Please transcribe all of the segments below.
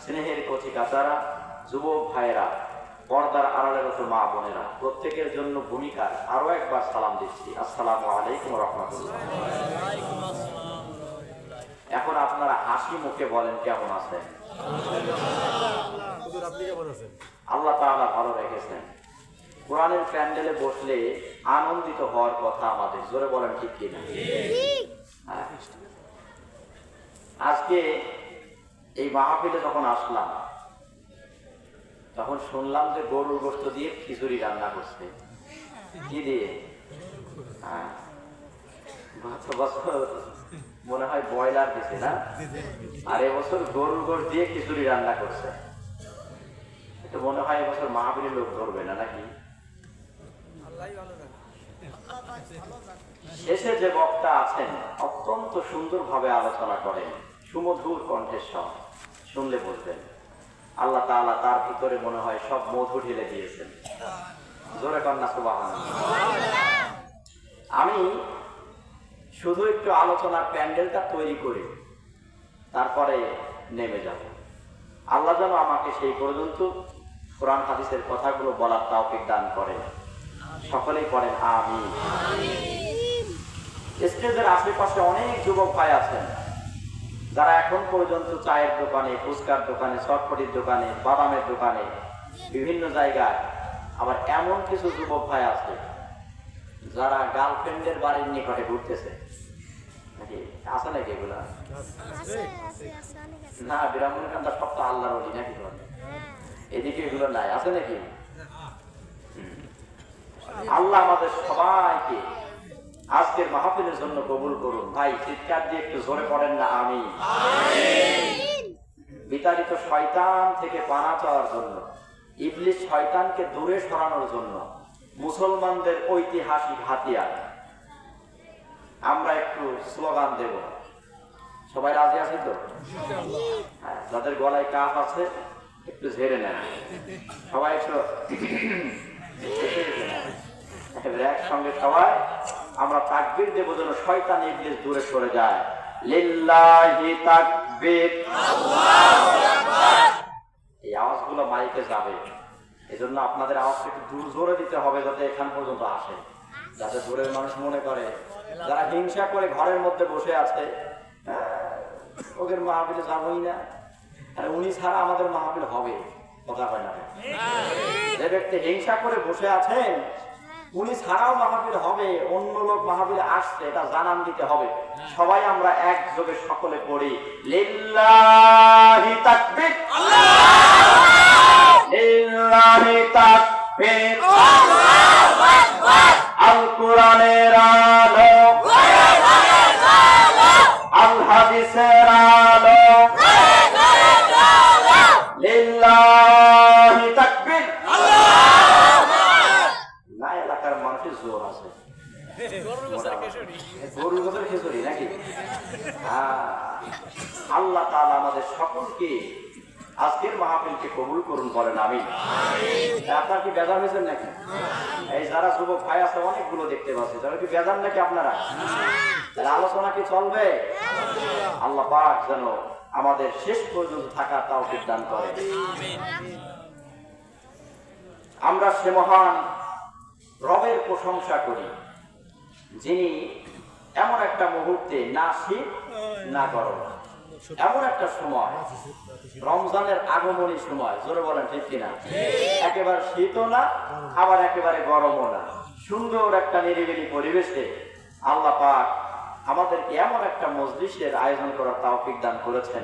স্নেহের কচি কাচারা, যুবক ভাইয়েরা, পর্দার আড়ালের মা বোনেরা, প্রত্যেকের জন্য ভূমিকার আরো একবার সালাম দিচ্ছি। আসসালামু আলাইকুম রাহমাতুল্লাহ। এখন আপনারা হাসি মুখে বলেন কেমন আছেন? আল্লাহ তাআলা ভালো রেখেছেন। কোরআনের প্যান্ডেলে বসলে আনন্দিত হওয়ার কথা আমাদের, জোরে বলেন ঠিক কিনা? আজকে এই মাহফিলে যখন আসলাম তখন শুনলাম যে গরুর গোশত দিয়ে খিচুড়ি রান্না করছে। কি দিয়ে? গত বছর মনে হয় ব্রয়লার দিছে না, আর এবছর গরুর গোশত দিয়ে খিচুড়ি রান্না করছে। এটা মনে হয় এবছর মাহফিলে লোক ধরবে না নাকি? শেষে যে বক্তা আছেন অত্যন্ত সুন্দরভাবে আলোচনা করেন, সুমধুর কণ্ঠস্বর, শুনলে বলবেন আল্লাহ তাআলা তার ভিতরে মনে হয় সব মধু ঢেলে দিয়েছেন। জোরে কন্যা সুবহানাল্লাহ। আমি শুধু একটু আলোচনার প্যান্ডেলটা তৈরি করি, তারপরে নেমে যাব। আল্লাহ যেন আমাকে সেই পর্যন্ত কোরআন হাদিসের কথাগুলো বলার তৌফিক দান করে। সকলেই পড়েন আমিন। স্টেজের আশেপাশে অনেক যুবক ভাই আছেন যারা এখন পর্যন্ত চায়ের দোকানে, ফুচকার দোকানে, চটপটির দোকানে, বাদামের দোকানে, বিভিন্ন জায়গায়, আবার এমন কিছু যুবক ভাই আছে যারা গার্লফ্রেন্ডের বাড়ির নিকটে ঘুরতেছে। নাকি আছে নাকি এগুলা? না, বিরামনের কান্ডা সব তো আল্লাহর ওলি নাকি? এদিকে এগুলো নাই, আছে নাকি? আল্লাহ আমাদের সবাইকে আজকের মাহফিলের জন্য কবুল করুন। ভাই চিৎকার দিয়ে একটু জোরে পড়েন না আমিন। বিতাড়িত শয়তান থেকে পানা চাওয়ার জন্য, ইবলিস শয়তানকে দূরে সরানোর জন্য মুসলমানদের ঐতিহাসিক হাতিয়ার আমরা একটু স্লোগান দেব। সবাই রাজি আছে তো? হ্যাঁ, যাদের গলায় কাফ আছে একটু ঝেড়ে নেন। সবাই একটু একসঙ্গে সবাই আমরা তাকবীর দেব যেন শয়তান ইবলিস দূরে সরে যায়। লিল্লাহি তাকবীর, আল্লাহু আকবার। এই আওয়াজগুলো মাইকে যাবে, এজন্য আপনাদের আওয়াজটা একটু দূর জোরে দিতে হবে যাতে এখান পর্যন্ত আসে, যাতে দূরের মানুষ মনে করে যারা হিংসা করে ঘরের মধ্যে বসে আছে ওদের মাহফিলে যাবই না, আর উনি ছাড়া আমাদের মাহফিল হবে, কথা হয় না? যে ব্যক্তি হিংসা করে বসে আছেন উনি ছাড়াও মাহফিল হবে, অন্য লোক মাহফিলে আসছে এটা জানান দিতে হবে। সবাই আমরা একযোগে সকলে পড়ি লিল্লাহি তাকবীর, লিল্লাহি তাকবীর, আল্লাহু আকবার। আল কোরআনের আলো, আল হাদিসের আলো, লিল্লাহি তাকবীর। না, এলাকার মানুষের জোর আছে, গরুর গোশতের খিচুড়ি নাকি? আল্লাহ তাআলা আমাদের সকলকে আজকের মাহফিলকে কবুল করুন, বলেন আমিন। আপনার কি বেজার হয়েছেন নাকি? এই যারা যুবক ভাই আছে অনেকগুলো দেখতে পাচ্ছি, যারা কি বেজার নাকি আপনারা? আলোচনা কি চলবে? আল্লাহ পাক যেন আমাদের শেষ পর্যন্ত থাকার তৌফিক দান করে। আমরা সে মহান রবের প্রশংসা করি যিনি এমন একটা মুহূর্তে না শীত না গরম, এমন একটা সময় রমজানের আগমনী সময়, জোরে বলেন ঠিক কিনা? একেবারে শীতও না আবার একেবারে গরমও না, সুন্দর একটা নিরিবিলি পরিবেশে আল্লাহ পাক আমাদেরকে এমন একটা মজলিসের আয়োজন করার তৌফিক দান করেছেন।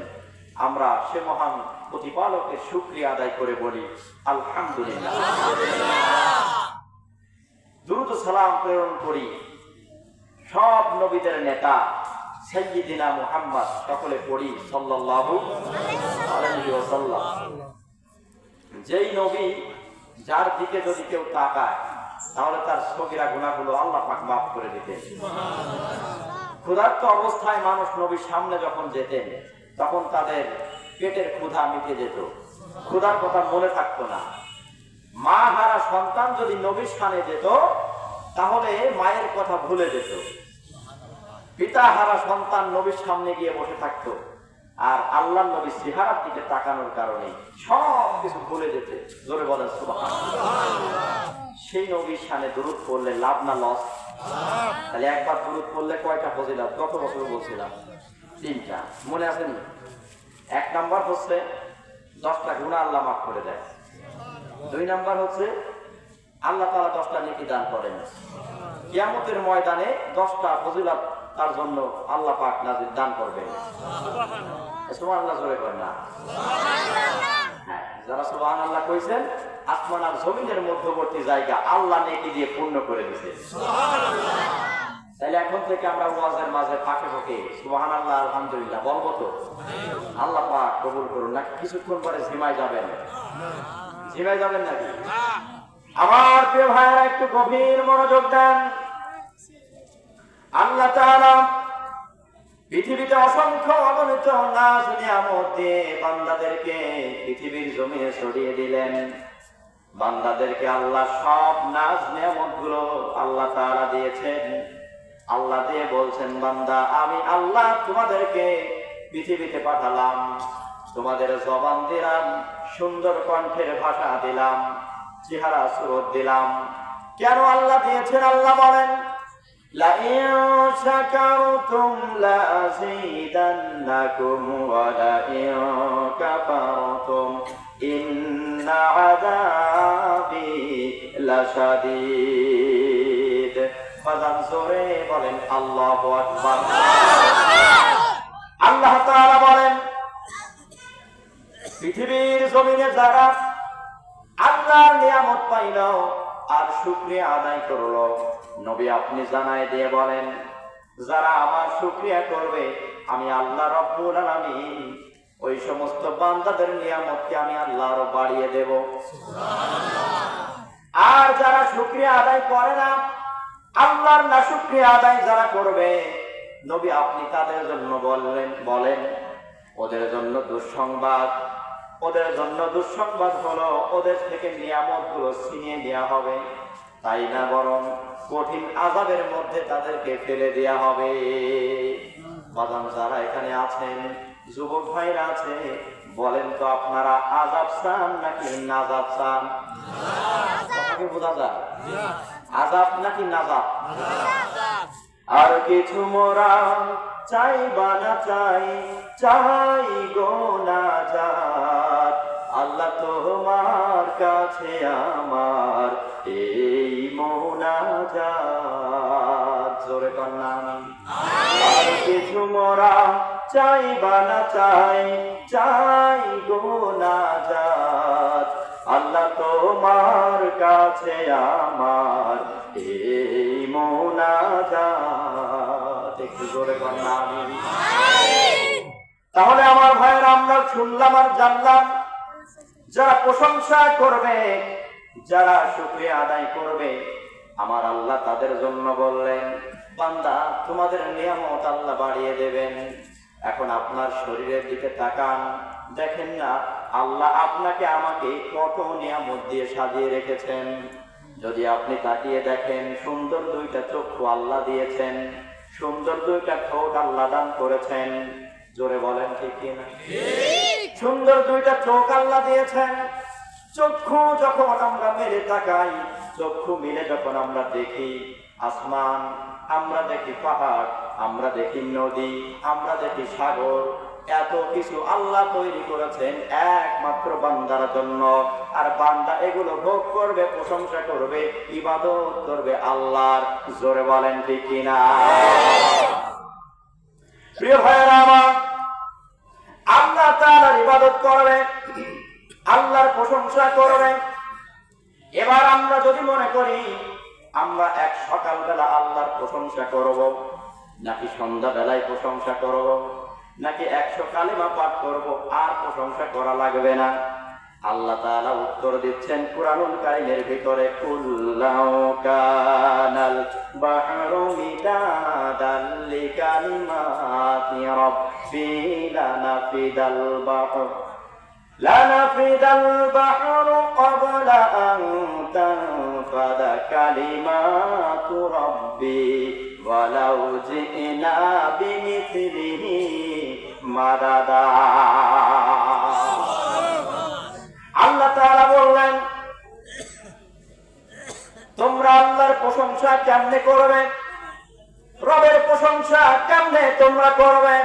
আমরা সে মহান প্রতিপালকের শুকরিয়া আদায় করে বলি আলহামদুলিল্লাহ। দুরূদ ও সালাম প্রেরণ করি সব নবীদের নেতা সাইয়্যিদিনা মুহাম্মদ, সকলে পড়ি সাল্লাল্লাহু আলাইহি ওয়াসাল্লাম। যেই নবী যার দিকে যদি কেউ তাকায় তাহলে তার সগীরা গুনাহগুলো আল্লাহ পাক মাফ করে দিতেন। ক্ষুধার্ত অবস্থায় মানুষ নবীর সামনে যখন যেতেন তখন তাদের পেটের ক্ষুধা মিটে যেত, ক্ষুধার কথা মনে থাকতো না। মা হারা সন্তান যদি নবীর সামনে যেত তাহলে মায়ের কথা ভুলে যেত। পিতা হারা সন্তান নবীর সামনে গিয়ে বসে থাকতো, আর আল্লাহ নবী চেহারার দিকে তাকানোর কারণে সব কিছু ভুলে যেতে। জোরে বলেন সুবহানাল্লাহ। সেই নবীর শানে দুরূদ পড়লে লাভ না লস? তাহলে একবার দুরূদ পড়লে কয়টা ফজিলত? গত বছর বলছিলাম 3টা, মনে আছে নি? 1 নাম্বার হচ্ছে 10টা গুনাহ আল্লাহ মাফ করে দেয়। 2 নাম্বার হচ্ছে আল্লাহ তাআলা 10টা নেকি দান করেন। কিয়ামতের ময়দানে 10টা ফজিলত তার জন্য আল্লাহ পাক নাজিল দান করবেন। সুবহানাল্লাহ জোরে করেন না? হ্যাঁ, যারা সুবহানাল্লাহ কইছেন আসমান আর জমিনের মধ্যবর্তী জায়গা আল্লাহ নেকি দিয়ে পূর্ণ করে দিয়েছে। সুবহানাল্লাহ। তাহলে এখন থেকে আমরা ওয়াজের মাঝে ফাঁকে ফাঁকে সুবহানাল্লাহ আলহামদুলিল্লাহ বলবো তো? আল্লাহ পাক কবুল করুন। না কিছুক্ষণ পরে ঝিমায় যাবেন? ঝিমায় যাবেন নাকি? আমার প্রিয় ভাইরা একটু গভীর মনোযোগ দেন। আল্লাহ তাআলা পৃথিবীতে অসংখ্য অগণিত নাজ নিয়ামত দিয়ে বান্দাদেরকে পৃথিবীর জমিনে ছড়িয়ে দিলেন। বান্দাদেরকে আল্লাহ সব নাজ নিয়ামত গুলো আল্লাহ তাআলা দিয়েছেন। আল্লাহ দিয়ে বলছেন, বান্দা আমি আল্লাহ তোমাদেরকে পৃথিবীতে পাঠালাম, তোমাদের জবান দিলাম, সুন্দর কণ্ঠের ভাষা দিলাম, চেহারা সুরত দিলাম। কেন আল্লাহ দিয়েছেন? আল্লাহ বলেন, লাইন শাকারতুম লাযীদান্নাকুম ওয়া লাইন কাফারতুম ইন্না আযাবি লাশাদীদ। বাজান জোরে বলেন আল্লাহু আকবার। আল্লাহ তাআলা বলেন, পৃথিবীর জমিনে যারা আল্লাহর নিয়ামত পাইল আর শুকরিয়া আদায় করলো, নবী আপনি জানায় দিয়ে বলেন, যারা আমার শুকরিয়া করবে আমি আল্লাহ রাব্বুল আলামিন ওই সমস্ত বান্দাদের নিয়ামতকে আমি আল্লাহ আরো বাড়িয়ে দেব। আর যারা শুকরিয়া আদায় করে না, আল্লাহর না শুকরিয়া আদায় যারা করবে, নবী আপনি তাদের জন্য বলেন ওদের জন্য দুঃসংবাদ। ওদের জন্য দুঃসংবাদ হলো ওদের থেকে নিয়ামত গুলো ছিনিয়ে নেওয়া হবে, তাই না বরং কঠিন আযাবের মধ্যে তাদেরকে ফেলে দেওয়া হবে। বাজান যারা এখানে আছেন, যুবক ভাইরা আছে, বলেন তো আপনারা আযাব চান নাকি নাজাত চান? কথাকে বোঝা যায়? আযাব নাকি নাজাত? আর কিছু মোরা চাই বা না চাই, চাই গো নাজাত। আল্লাহ তোমার কাছে আমার এই মোনাজাত। জোরে কন্যা আর কিছু মোরা চাই বা না চাই, চাই গো নাজাত। আল্লাহ তোমার কাছে আমার এই মোনাজাত। একটু জোরে কন্যা আমিন। তাহলে আমার ভাইয়েরা আমরা শুনলাম আর জানলাম, যারা প্রশংসা করবে, যারা শুকরিয়া আদায় করবে, আমার আল্লাহ তাদের জন্য বললেন, বান্দা তোমাদের নিয়ামত আল্লাহ বাড়িয়ে দেবেন। এখন আপনার শরীরের দিকে তাকান, দেখেন না আল্লাহ আপনাকে আমাকে কত নিয়ামত দিয়ে সাজিয়ে রেখেছেন। যদি আপনি তাকিয়ে দেখেন, সুন্দর 2টা চক্ষু আল্লাহ দিয়েছেন, সুন্দর 2টা ঠোঁট আল্লাহ দান করেছেন। জোরে বলেন ঠিক কিনা? সুন্দর 2টা চোখ আল্লাহ দিয়েছেন। চক্ষু যখন আমরা মেলে তাকাই, চক্ষু মিলে যখন আমরা দেখি আসমান, আমরা দেখি পাহাড়, আমরা দেখি নদী, আমরা দেখি সাগর, এত কিছু আল্লাহ তৈরি করেছেন একমাত্র বান্দার জন্য। আর বান্দা এগুলো ভোগ করবে, প্রশংসা করবে, ইবাদত করবে আল্লাহর। জোরে বলেন ঠিক কিনা? প্রিয় ভাইয়েরা আমার, আল্লাহ তাআলার ইবাদত করবে, আল্লাহর প্রশংসা করবে। এবার আমরা যদি মনে করি আমরা এক সকালবেলা আল্লাহর প্রশংসা করব, নাকি সন্ধ্যা বেলায় প্রশংসা করব, নাকি 100 কালিমা পাঠ করব আর প্রশংসা করা লাগবে না, আল্লাহ তাআলা উত্তর দিচ্ছেন কুরআনুল কারীমের ভিতরে, কুল্লাউ কানাল বাহরু মিদাদাল লিকালিমাতি রাব্বি লানাফিদাল বাহর লানাফিদাল বাহরু ক্বাবলা আন তানফাদা কালিমাতু রাব্বি ওয়ালাউ জিনা বিমিসলিহি মাদাদা। আল্লাহ তাআলা বললেন, তোমরা আল্লাহর প্রশংসা কেমনে করবে, রবের প্রশংসা কেমনে তোমরা করবে?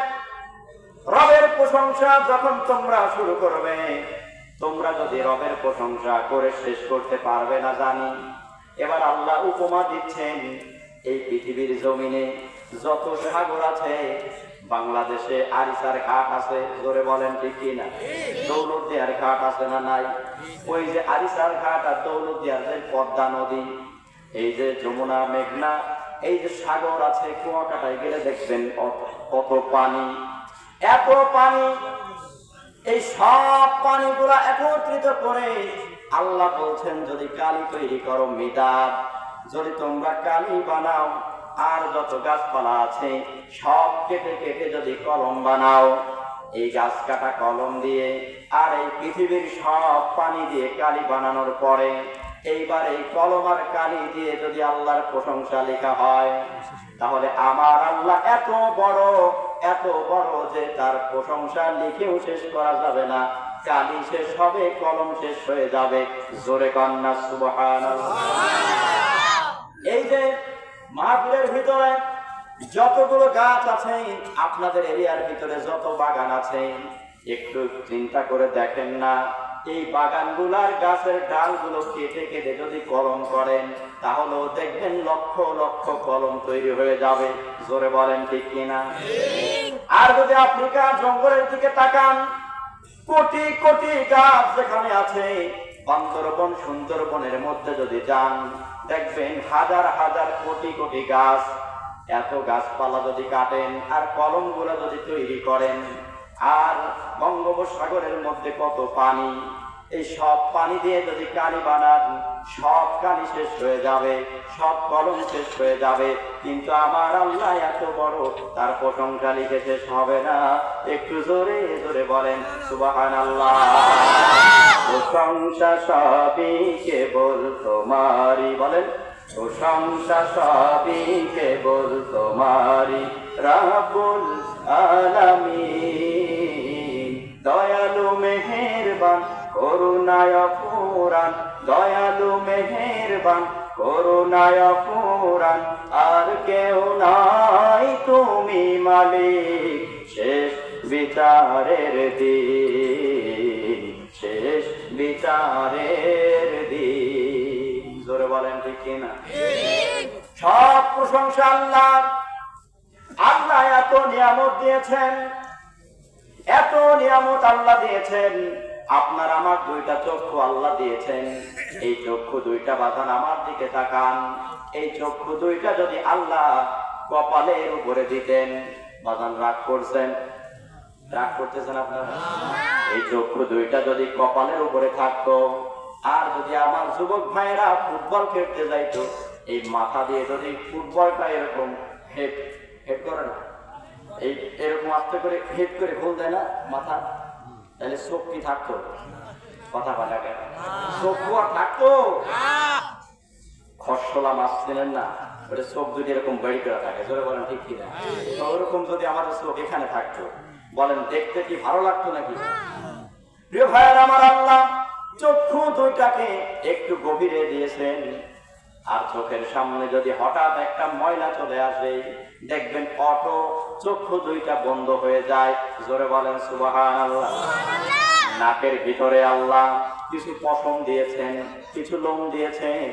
রবের প্রশংসা যখন তোমরা শুরু করবে, তোমরা যদি রবের প্রশংসা করে শেষ করতে পারবে না জানি। এবার আল্লাহ উপমা দিচ্ছেন, এই পৃথিবীর জমিনে যত সাগর আছে, বাংলাদেশে আরিসার ঘাট আছে, জোরে বলেন ঠিক কিনা? দৌলতদিয়ার ঘাট আছে না নাই? ওই যে আরিসার ঘাট আর দৌলতদিয়ার যে পদ্মা নদী, এই যে যমুনা, মেঘনা, এই যে সাগর আছে, কুয়াকাটায় গেলে দেখবেন কত পানি, এত পানি। এই সব পানিগুলা একত্রিত করে আল্লাহ বলছেন, যদি কালি তৈরি করো মিদাদ, যদি তোমরা কালি বানাও, আর যত গাছপালা আছে সব কেটে কেটে যদি কলম বানাও, এই গাছ কাটা কলম দিয়ে আর এই পৃথিবীর সব পানি দিয়ে কালি বানানোর পরে, এইবার এই কলম আর কালি দিয়ে যদি আল্লাহর প্রশংসা লেখা হয়, তাহলে আমার আল্লাহ এত বড় যে তার প্রশংসা লিখেও শেষ করা যাবে না। কালি শেষ হবে, কলম শেষ হয়ে যাবে। জোরে কন্যা সুবহানাল্লাহ। এই যে মাহফিলের ভিতরে যতগুলো গাছ আছে, আপনাদের এরিয়ার ভিতরে যত বাগান আছে, একটু চিন্তা করে দেখেন না, এই বাগানগুলার গাছের ডালগুলো কেটে কেটে যদি কলম করেন, তাহলেও দেখবেন লক্ষ লক্ষ কলম তৈরি হয়ে যাবে। জোরে বলেন ঠিক কিনা? আর যদি আফ্রিকা জঙ্গলের দিকে তাকান, কোটি কোটি গাছ যেখানে আছে, বান্দরবন সুন্দরবনের মধ্যে যদি যান, দেখবেন হাজার হাজার কোটি কোটি গাছ। এত গাছপালা যদি কাটেন আর কলমগুলো যদি তৈরি করেন, আর বঙ্গোপসাগরের মধ্যে কত পানি, এই সব পানি দিয়ে যদি কালি বানান, সব কালি শেষ হয়ে যাবে, সব কলম শেষ হয়ে যাবে। কিন্তু আমার আল্লাহ এত বড়, তার প্রশংসা লিখে শেষ হবে না। একটু জোরে জোরে বলেন সুবহানাল্লাহ। প্রশংসা সবই কেবল তোমারই, বলেন প্রশংসা সবই কেবল তোমারই, রাব্বুল আলামিন। দয়ালু মেহেরবান করুণায় পুরাণ, দয়ালু মেহেরবান করুণায় পুরাণ, আর কেউ নাই তুমি মালিক, শেষ বিচারের দিন, শেষ বিচারের দিন। জোরে বলেন ঠিক কিনা? সব প্রশংসা আল্লাহ। আল্লাহ এত নিয়ামত দিয়েছেন, এত নিয়ামত আল্লাহ দিয়েছেন। আপনার আমার দুইটা চক্ষু আল্লাহ দিয়েছেন, এই চক্ষু দুইটা বাঁধান আমার দিকে তাকান। এই চক্ষু দুইটা যদি আল্লাহ কপালের উপরে দিতেন, বাঁধান রাগ করছেন? রাগ করতেছেন আপনারা? এই চক্ষু দুইটা যদি কপালের উপরে থাকতো, আর যদি আমার যুবক ভাইয়েরা ফুটবল খেলতে যাইতো, এই মাথা দিয়ে যদি ফুটবলটা এরকম হেড করে না, এই এরকম আস্তে করে হেড করে গোল দেয় না মাথা, তাহলে চোখ কি থাকতো? কথা বলা কেন? চক্ষু আর থাকতো? খসলা মাছ ছিলেন না, ওটা চোখ দুটি এরকম বেড়ি করে থাকে। জোরে বলেন ঠিক কিনা? ওরকম যদি আমাদের চোখ এখানে থাকতো, বলেন দেখতে কি ভালো লাগতো নাকি? প্রিয় ভাইয়ের আমার, আল্লাহ চক্ষু দুইটাকে একটু গভীরে দিয়েছেন। আর চোখের সামনে যদি হঠাৎ একটা ময়লা চলে আসে, দেখবেন অটো চক্ষু দুইটা বন্ধ হয়ে যায়। জোরে বলেন সুবহানাল্লাহ। নাকের ভিতরে আল্লাহ কিছু পশম দিয়েছেন, কিছু লোম দিয়েছেন।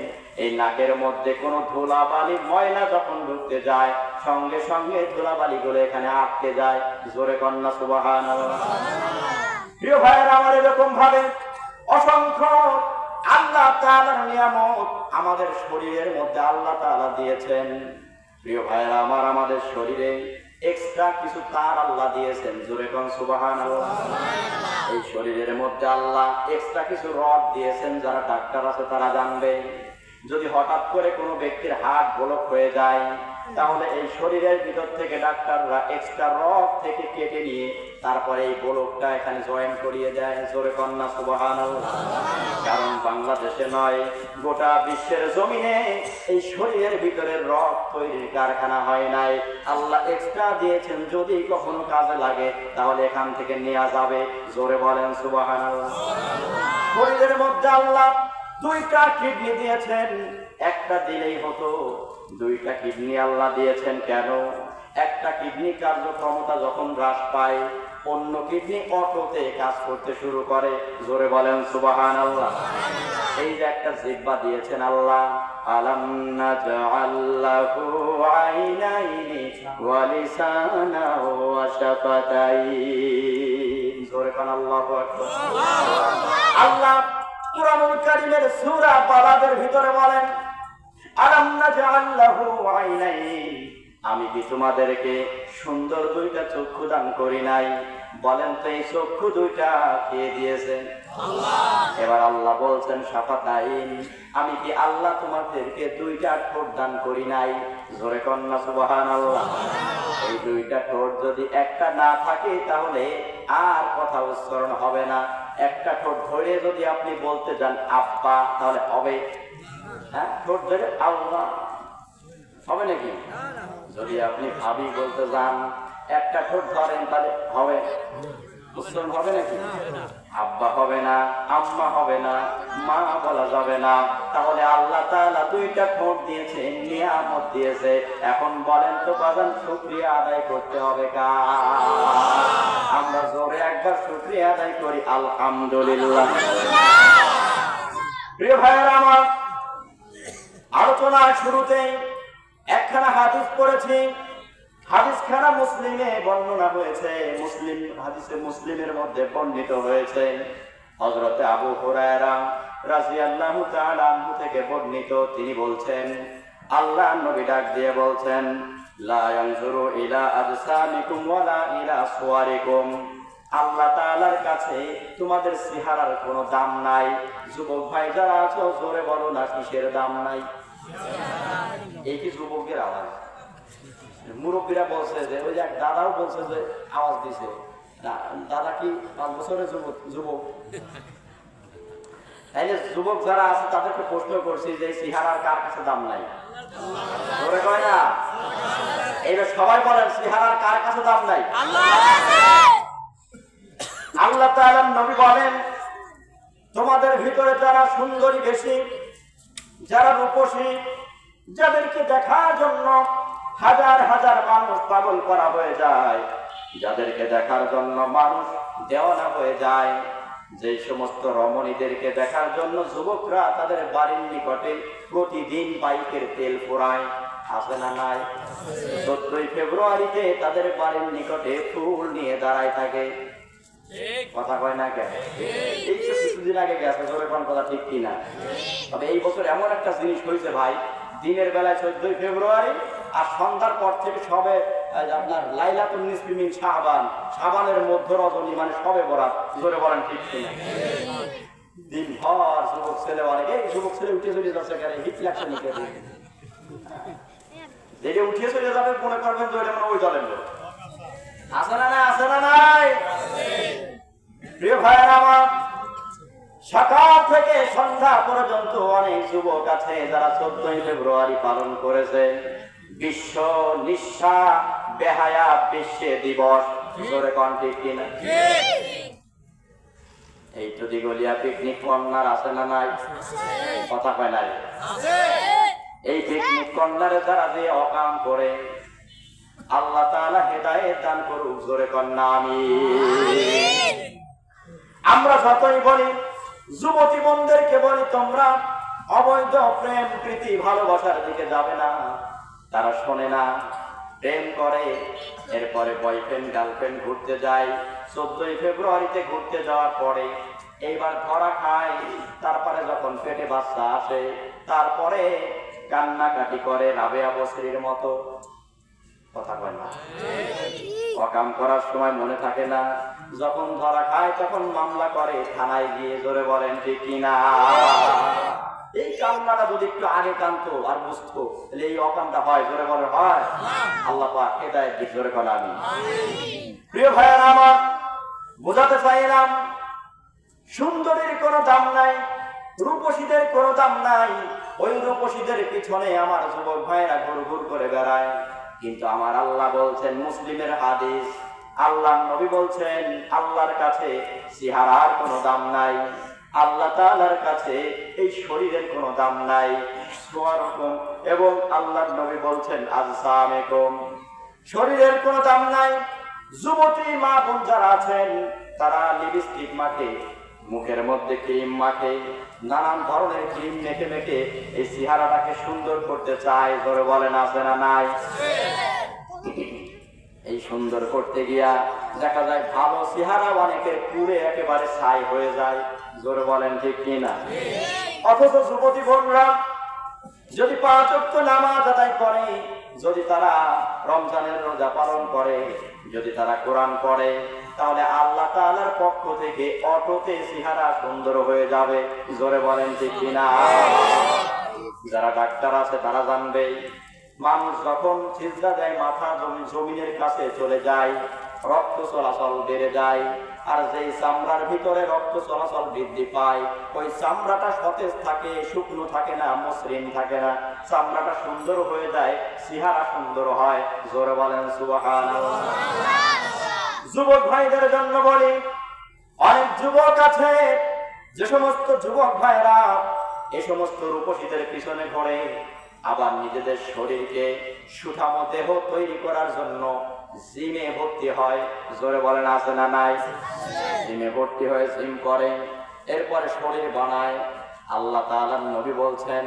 এই নাকের মধ্যে কোনো ধুলাবালি ময়লা যখন ঢুকতে যায়, সঙ্গে সঙ্গে ধুলাবালি গুলো এখানে আটকে যায়। জোরে কন্যা সুবহানাল্লাহ। প্রিয় ভাইয়েরা আমার, এরকম ভাবে অসংখ্য আল্লাহ তাআলার নিয়ামত আমাদের শরীরের মধ্যে আল্লাহ তাআলা দিয়েছেন। প্রিয় ভাইয়েরা আমার, আমাদের শরীরে এক্সট্রা কিছু তার আল্লাহ দিয়েছেন। জোরে কোন সুবহানাল্লাহ। এই শরীরের মধ্যে আল্লাহ এক্সট্রা কিছু রড দিয়েছেন। যারা ডাক্তার আছে তারা জানবে, যদি হঠাৎ করে কোনো ব্যক্তির হার্ট ব্লক হয়ে যায়, তাহলে এই শরীরের ভিতর থেকে ডাক্তাররা এক্সট্রা রক থেকে কেটে নিয়ে তারপরে এই গোলকটা এখানে জয়েন করিয়ে দেয়। জোরে কন্যা সুবহানাল্লাহ। কারণ বাংলাদেশে নয়, গোটা বিশ্বের জমিনে এই শরীরের ভিতরে রক তৈরির কারখানা হয় নাই। আল্লাহ এক্সট্রা দিয়েছেন, যদি কখনো কাজে লাগে তাহলে এখান থেকে নেওয়া যাবে। জোরে বলেন সুবহানাল্লাহ। শরীরের মধ্যে আল্লাহ দুইটা কিডনি দিয়েছেন, একটা দিলেই হতো, দুইটা কিডনি আল্লাহ দিয়েছেন কেন? একটা কিডনি কার্যক্ষমতা যখন হ্রাস পায়, অন্য কিডনি অটোতে কাজ করতে শুরু করে। জোরে বলেন সুবহানাল্লাহ। এই যে একটা জিহ্বা দিয়েছেন আল্লাহ, আলাম নাজআল লাহু আইনাইনি ওয়া লিসানান ওয়া শাফাতাইন। জোরে কোন আল্লাহু আকবার। আল্লাহ কুরআনুল কারীমের সূরা বালাদের ভিতরে বলেন, আলাম নাজআল লাহু আইনাইন, আমি কি তোমাদেরকে সুন্দর দুইটা চক্ষু দান করি নাই? বলেন তো এই চক্ষু দুইটা কে দিয়েছেন? আল্লাহ। এবার আল্লাহ বলছেন শাফাতাইন, আমি কি আল্লাহ তোমাদেরকে দুইটা ঠোঁট দান করি নাই? জোরে কন্যা সুবহানাল্লাহ। এই দুইটা ঠোঁট যদি একটা না থাকে তাহলে আর কথা উচ্চারণ হবে না। একটা ঠোঁট ধরে যদি আপনি বলতে যান আব্বা, তাহলে হবে? হ্যাঁ, ঠোঁট ধরে আল্লাহ হবে নাকি? যদি আপনি ভাবি বলতে যান, একটা ঠোঁট ধরেন, তাহলে হবে? উচ্চারণ হবে নাকি? আব্বা হবে না, আম্মা হবে না, মা বলা যাবে না। তাহলে আল্লাহ তাআলা দুইটা ঠোঁট দিয়েছে, নিয়ামত দিয়েছে। এখন বলেন তো বাজান, শুকরিয়া আদায় করতে হবে কার? আমরা জোরে একবার শুকরিয়া আদায় করি, আলহামদুলিল্লাহ। প্রিয় ভাইয়েরা আমার, আলোচনার শুরুতেই একখানা হাদিস পড়েছি। হাদিসখানা মুসলিমে বর্ণনা হয়েছে, মুসলিমের মধ্যে বর্ণিত হয়েছে। হযরতে আবু হুরায়রা রাদিয়াল্লাহু তাআলা আনহু থেকে বর্ণিত, তিনি বলছেন, আল্লাহ নবী ডাক দিয়ে বলছেন, লা ইয়ানজুরু ইলা আজসামিকুম ওয়ালা ইলা সুওয়ারিকুম, আল্লাহ তাআলার কাছে তোমাদের চেহারার কোনো দাম নাই। যুবক ভাই যারা আছো, জোরে বলো না কিসের দাম নাই? এই কি যুবকের আওয়াজ? মুরব্বীরা বলছে যে, ওই যে এক দাদাও বলছে যে আওয়াজ দিছে, দাদা কি 5 বছরের যুবক? তাইলে যুবক যারা আছে তাদেরকে প্রশ্ন করছি যে চেহারার কার কাছে দাম নাই? ধরে কয় না? এইবার সবাই বলেন, চেহারার কার কাছে দাম নাই? আল্লাহ তাআলা নবী বলেন, তোমাদের ভিতরে যারা সুন্দরী বেশি, যারা রূপসী, যাদেরকে দেখার জন্য হাজার হাজার মানুষ পাগল করা হয়ে যায়, যাদেরকে দেখার জন্য মানুষ দেওয়ানা হয়ে যায়, যে সমস্ত রমণীদেরকে দেখার জন্য যুবকরা তাদের বাড়ির নিকটে প্রতিদিন বাইকের তেল পোড়ায়, আছে না নাই? 14 ফেব্রুয়ারিতে তাদের বাড়ির নিকটে ফুল নিয়ে দাঁড়ায় থাকে। কথা কয় না কেন? এই তো কিছুদিন আগে গেছে, জোরে কোন কথা ঠিক কিনা? তবে এই বছর এমন একটা জিনিস হয়েছে ভাই, দিনের বেলায় 14 ফেব্রুয়ারি আর সন্ধ্যার পর থেকে সবে আপনার লাইলাতুন নিসফি মিন শাবান, শাবানের মধ্য রজনী, মানে সবে বরাত। জোরে বলেন ঠিক কিনা? দিনভর যুবক ছেলে অনেক, এই যুবক ছেলে উঠে চলে যাচ্ছে কেন? হিট লাগছে নিতে দেখে উঠে চলে যাবে, মনে করবেন যে ওইটা মানে ওই দলের লোক। আছে না না? আছে না নাই? প্রিয় ভাইয়েরা আমার, সকাল থেকে সন্ধ্যা পর্যন্ত অনেক যুবক আছে যারা 14 ফেব্রুয়ারি পালন করেছে বিশ্ব নিঃস্বা বেহায়া বিশ্ব দিবস। জোরে কোন ঠিক কিনা? এই তো দিগলিয়া পিকনিক কর্নার আছে না নাই? কথা কয় নাই? এই পিকনিক কর্নারে যারা যে অকাম করে, আল্লাহ তাআলা হেদায়েত দান করুক। জোরে কোন আমিন। আমরা যতই বলি, যুবতী বোনদেরকে বলি, তোমরা অবৈধ প্রেম প্রীতি ভালোবাসার দিকে যাবে না, তারা শোনে না। প্রেম করে, এরপরে বয়ফ্রেন্ড গার্লফ্রেন্ড ঘুরতে যায়, 14 ফেব্রুয়ারিতে ঘুরতে যাওয়ার পরে এইবার ধরা খায়, তারপরে যখন পেটে বাচ্চা আসে, তারপরে কান্নাকাটি করে রাবেয়া বসরির মতো। কথা কয় না? অকাম করার সময় মনে থাকে না, যখন ধরা খায় তখন মামলা করে থানায় গিয়ে। জোরে বলেন ঠিক কিনা? এই কান্নাটা যদি একটু আগে কানতো আর বুঝতো তাহলে এই অকামটা হয়, জোরে বলে হয়। আল্লাহ পাক হেদায়েত দিক, জোরে বলে আমিন। প্রিয় ভাইয়েরা আমার, বোঝাতে চাইলাম সুন্দরীর কোনো দাম নাই, রূপসীদের কোনো দাম নাই। ওই রূপসীদের পিছনে আমার যুবক ভাইয়েরা ঘুরঘুর করে বেড়ায়, কিন্তু আমার আল্লাহ বলছেন, মুসলিমের হাদিস, আল্লাহর নবী বলছেন আল্লাহর কাছে চেহারার কোনো দাম নাই, আল্লাহ তাআলার কাছে এই শরীরের কোনো দাম নাই। এবং আল্লাহর নবী বলছেন আজসামেকুম, শরীরের কোনো দাম নাই। যুবতী মা বোন যারা আছেন তারা লিপস্টিক মাখে, মুখের মধ্যে ক্রিম মাখে, নানান ধরনের ক্রিম মেখে মেখে এই চেহারাটাকে সুন্দর করতে চায়, জোরে বলেন আছে না নাই? এই সুন্দর করতে গিয়া দেখা যায় ভালো চেহারা অনেকের পুড়ে একেবারে ছাই হয়ে যায়, জোরে বলেন ঠিক কিনা? অথচ যুবতী বোনরা যদি 5 ওয়াক্ত নামাজ আদায় করে, যদি তারা রমজানের রোজা পালন করে, যদি তারা কোরআন পড়ে, তাহলে আল্লাহ তাআলার পক্ষ থেকে অটোতে চেহারা সুন্দর হয়ে যাবে, জোরে বলেন ঠিক কিনা? যারা ডাক্তার আছে তারা জানবে, মানুষ যখন সিজদা দেয় মাথা জমিনের কাছে চলে যায়, রক্ত চলাচল বেড়ে যায়, আর যেই চামড়ার ভিতরে রক্ত চলাচল বৃদ্ধি পায় ওই চামড়াটা সতেজ থাকে, শুকনো থাকে না, মসৃণ থাকে না, চামড়াটা সুন্দর হয়ে যায়, চেহারা সুন্দর হয়, জোরে বলেন সুবহানাল্লাহ। যুবক ভাইদের জন্য বলি, অনেক যুবক আছে, যে সমস্ত যুবক ভাইরা এই সমস্ত রূপসীদের পিছনে ঘোরে, আবার নিজেদের শরীরকে সুঠামো দেহ তৈরি করার জন্য জিমে ভর্তি হয়, জোরে বলেন আছে না নাই? জিমে ভর্তি হয়ে জিম করে, এরপরে শরীর বানায়। আল্লাহ তাআলার নবী বলছেন,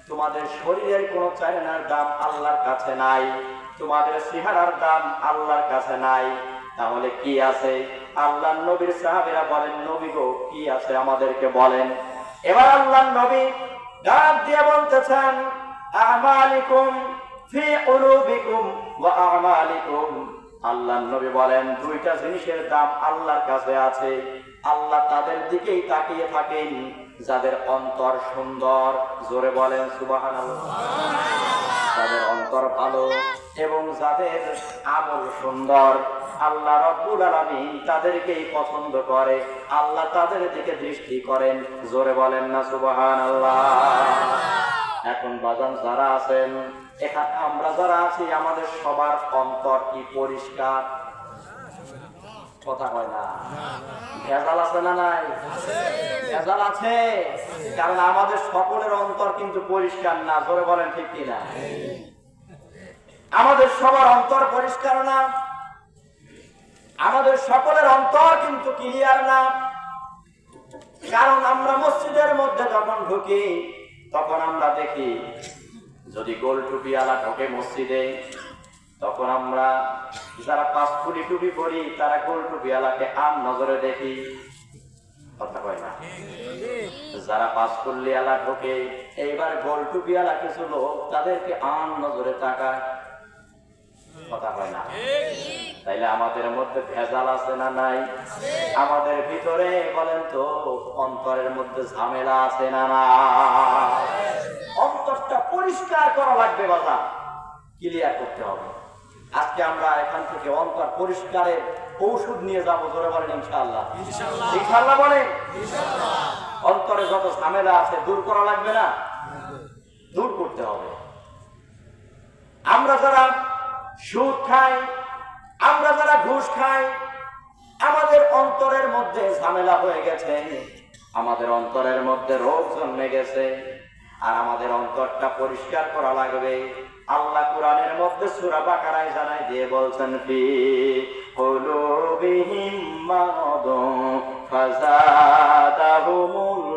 তোমাদের শরীরের কোনো চাইনার দাম আল্লাহর কাছে নাই, তোমাদের চেহারার দাম আল্লাহর কাছে নাই। তাহলে কি আছে? আল্লাহর নবীর সাহাবীরা বলেন, নবী গো কি আছে আমাদেরকে বলেন। এবার আল্লাহর নবী ডাক দিয়ে বলতেছেন, আমালিকুম ফি কুলুবিকুম ওয়া আমালিকুম। আল্লাহর নবী বলেন, দুইটা জিনিসের দাম আল্লাহর কাছে আছে, আল্লাহ তাদের দিকেই তাকিয়ে থাকেন যাদের অন্তর সুন্দর, জোরে বলেন সুবহানাল্লাহ। যাদের অন্তর ভালো এবং যাদের আমল সুন্দর, আল্লাহ রাব্বুল আলামিন তাদেরকেই পছন্দ করে, আল্লাহ তাদের দিকে দৃষ্টি করেন, জোরে বলেন না সুবহানাল্লাহ। এখন বাজান যারা আছেন এখানে, আমরা যারা আছি, আমাদের সবার অন্তর কি পরিষ্কার? কথা হয় না, ভেজাল আছে না নাই? ভেজাল আছে, কারণ আমাদের সকলের অন্তর কিন্তু পরিষ্কার না, জোরে বলেন ঠিক কিনা? আমাদের সবার অন্তর পরিষ্কার না, আমাদের সকলের অন্তর কিন্তু ক্লিয়ার না। কারণ আমরা মসজিদের মধ্যে যখন ঢুকি তখন আমরা দেখি, যদি গোল টুপিওয়ালা ঢোকে মসজিদে, তখন আমরা যারা 5 ফুটি টুপি পরি তারা গোল টুপিওয়ালাকে আম নজরে দেখি, কথা কয় না? যারা 5 ফুল্লিওয়ালা ঢোকে, এইবার গোল টুপিওয়ালা কিছু লোক তাদেরকে আম নজরে তাকায়, কথা কয় না? তাইলে আমাদের মধ্যে ভেজাল আছে না নাই? আমাদের ভিতরে বলেন তো অন্তরের মধ্যে ঝামেলা আছে না না? অন্তরটা পরিষ্কার করা লাগবে, বাবা ক্লিয়ার করতে হবে। আজকে আমরা এখান থেকে অন্তর পরিষ্কারের ঔষধ নিয়ে যাবো, জোরে বলেন ইনশাআল্লাহ। ইনশাআল্লাহ বলেন। অন্তরে যত ঝামেলা আছে দূর করা লাগবে না? দূর করতে হবে। আমরা যারা সুদ খাই, আমরা যারা ঘুষ খাই, আমাদের অন্তরের মধ্যে ঝামেলা হয়ে গেছে, আমাদের অন্তরের মধ্যে রোগ জন্মে গেছে, আর আমাদের অন্তরটা পরিষ্কার করা লাগবে। আল্লাহ কোরআনের মধ্যে সূরা বাকারায় জানাই দিয়ে বলছেন, ফি কুলুবিহিম মারাদুন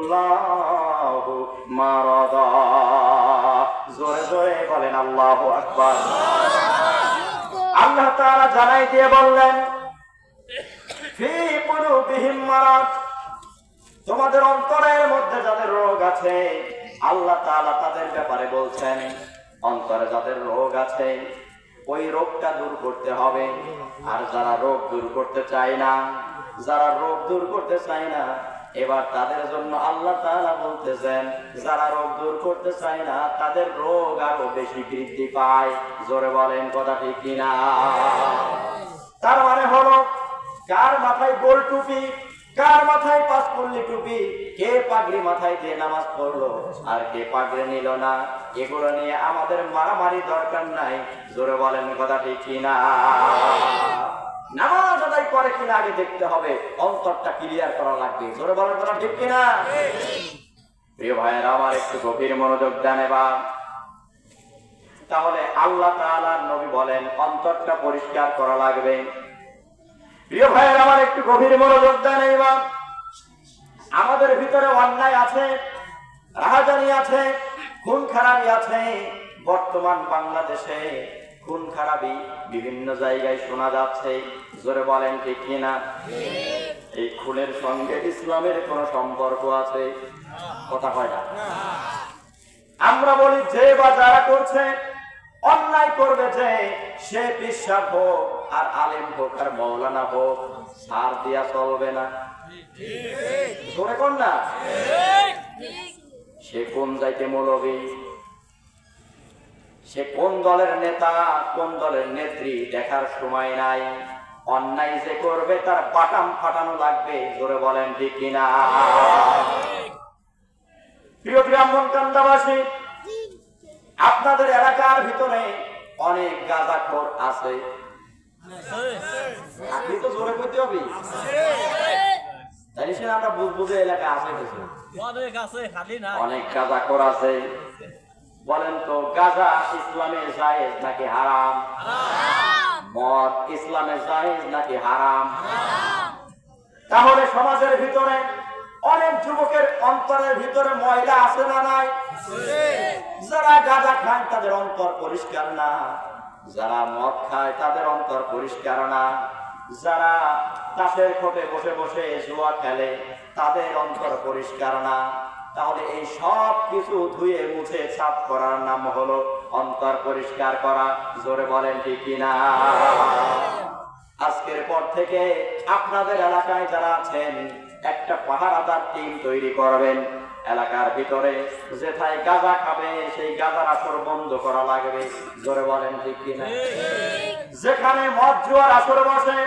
ফাযাদাহুমুল্লাহু মারাদা। জোরে জোরে বলেন আল্লাহু আকবার। আল্লাহ তাআলা জানাই দিয়ে বললেন, ফি কুলুবিহিম মারাদ, তোমাদের অন্তরের মধ্যে যাদের রোগ আছে, আল্লাহ তাআলা তাদের ব্যাপারে বলছেন, অন্তরে যাদের রোগ আছে ওই রোগটা দূর করতে হবে। আর যারা রোগ দূর করতে চায় না, যারা রোগ দূর করতে চায় না, এবার তাদের জন্য আল্লাহ তাআলা বলতেছেন, যারা রোগ দূর করতে চায় না তাদের রোগ আরো বেশি বৃদ্ধি পায়। জোরে বলেন কথা ঠিক কিনা? তার মানে হলো, কার মাথায় গোল টুপি, কার মাথায় পাঁচপল্লি টুপি, কে পাগড়ি মাথায় দিয়ে নামাজ পড়লো আর কে পাগড়ি নিল না, এগুলো নিয়ে আমাদের মারামারি দরকার নাই। জোরে বলেন কথা ঠিক কিনা? নামাজ আদায় করে কিনা আগে দেখতে হবে, অন্তরটা ক্লিয়ার করা লাগবে। জোরে বলেন কথা ঠিক কিনা? প্রিয় ভাইয়েরা আমার, একটু গভীর মনোযোগ দেন এবার। তাহলে আল্লাহ তাআলার নবী বলেন অন্তরটা পরিষ্কার করা লাগবে। প্রিয় ভাইয়েরা আমার, একটু গভীর মনোযোগ দেন এবার। আমাদের ভিতরে অন্যায় আছে, রাহাজানি আছে, খুন খারাপি আছে। বর্তমান বাংলাদেশে খুন খারাপি বিভিন্ন জায়গায় শোনা যাচ্ছে। জোরে বলেন ঠিক কিনা? এই খুনের সঙ্গে ইসলামের কোন সম্পর্ক আছে? কথা হয় না। আমরা বলি যে বা যারা করছে, অন্যায় করবে যে, সে বিশ্বাস হোক আর আলেম হোক আর মৌলানা হোক, ছাড় দিয়া চলবে না। জোরে কোন না? সে কোন যাইতে মৌলবী, সে কোন দলের নেতা, কোন দলের নেত্রী, দেখার সময় নাই। অন্যায় যে করবে তার বাটাম ফাটানো লাগবে। জোরে বলেন ঠিক কিনা? প্রিয় ব্রাহ্মণকান্দাবাসী, আপনাদের এলাকার ভিতরে অনেক গাঁজাখোর আছে। আপনি তো জোরে করতে হবে, তাই সে আমরা বুঝবুঝে এলাকা আছে কিছু, অনেক গাঁজাখোর আছে। বলেন তো, গাঁজা ইসলামে জায়েজ নাকি হারাম? মদ ইসলামে জায়েজ নাকি হারাম? তাহলে সমাজের ভিতরে অনেক যুবকের অন্তরের ভিতরে ময়লা আছে না নাই? যারা গাঁজা খায় তাদের অন্তর পরিষ্কার না, যারা মদ খায় তাদের অন্তর পরিষ্কার না, যারা তাসের খোপে বসে বসে জুয়া খেলে তাদের অন্তর পরিষ্কার না। তাহলে এই সব কিছু ধুয়ে মুছে সাফ করার নাম হলো অন্তর পরিষ্কার করা। জোরে বলেন ঠিক কিনা? আজকের পর থেকে আপনাদের এলাকায় যারা আছেন, একটা পাহারাদার টিম তৈরি করবেন। এলাকার ভিতরে যেথায় গাঁজা খাবে সেই গাঁজার আসর বন্ধ করা লাগবে। জোরে বলেন ঠিক কিনা? যেখানে মদ জুয়ার আসর বসে,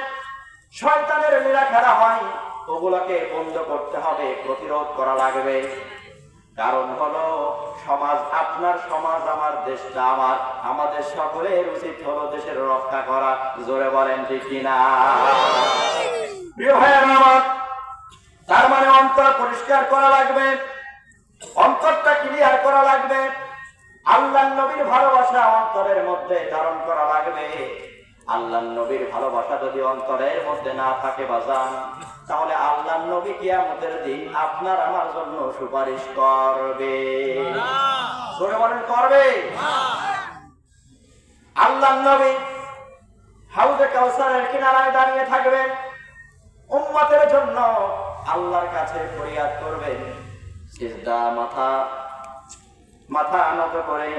শয়তানের লীলা খেলা হয়, ওগুলোকে বন্ধ করতে হবে, প্রতিরোধ করা লাগবে। কারণ হলো সমাজ আপনার, সমাজ আমার, দেশটা আমার, আমাদের সকলের উচিত হলো দেশের রক্ষা করা। জোরে বলেন ঠিক কিনা? প্রিয় ভাইয়েরা আমার, তার মানে অন্তর পরিষ্কার করা লাগবে, অন্তরটা ক্লিয়ার করা লাগবে। আল্লাহর নবীর ভালোবাসা অন্তরের মধ্যে ধারণ করা লাগবে। আল্লাহর নবীর ভালোবাসা যদি অন্তরের মধ্যে না থাকে বাজান, তাহলে আল্লাহর নবী কিয়ামতের দিন আপনার আমার জন্য সুপারিশ করবে। জোরে বলেন করবে? আল্লাহর নবী হাউজে কাউসারের কিনারায় দাঁড়িয়ে থাকবেন, উম্মতের জন্য আল্লাহর কাছে ফরিয়াদ করবেন। সিজদা মাথা নত করে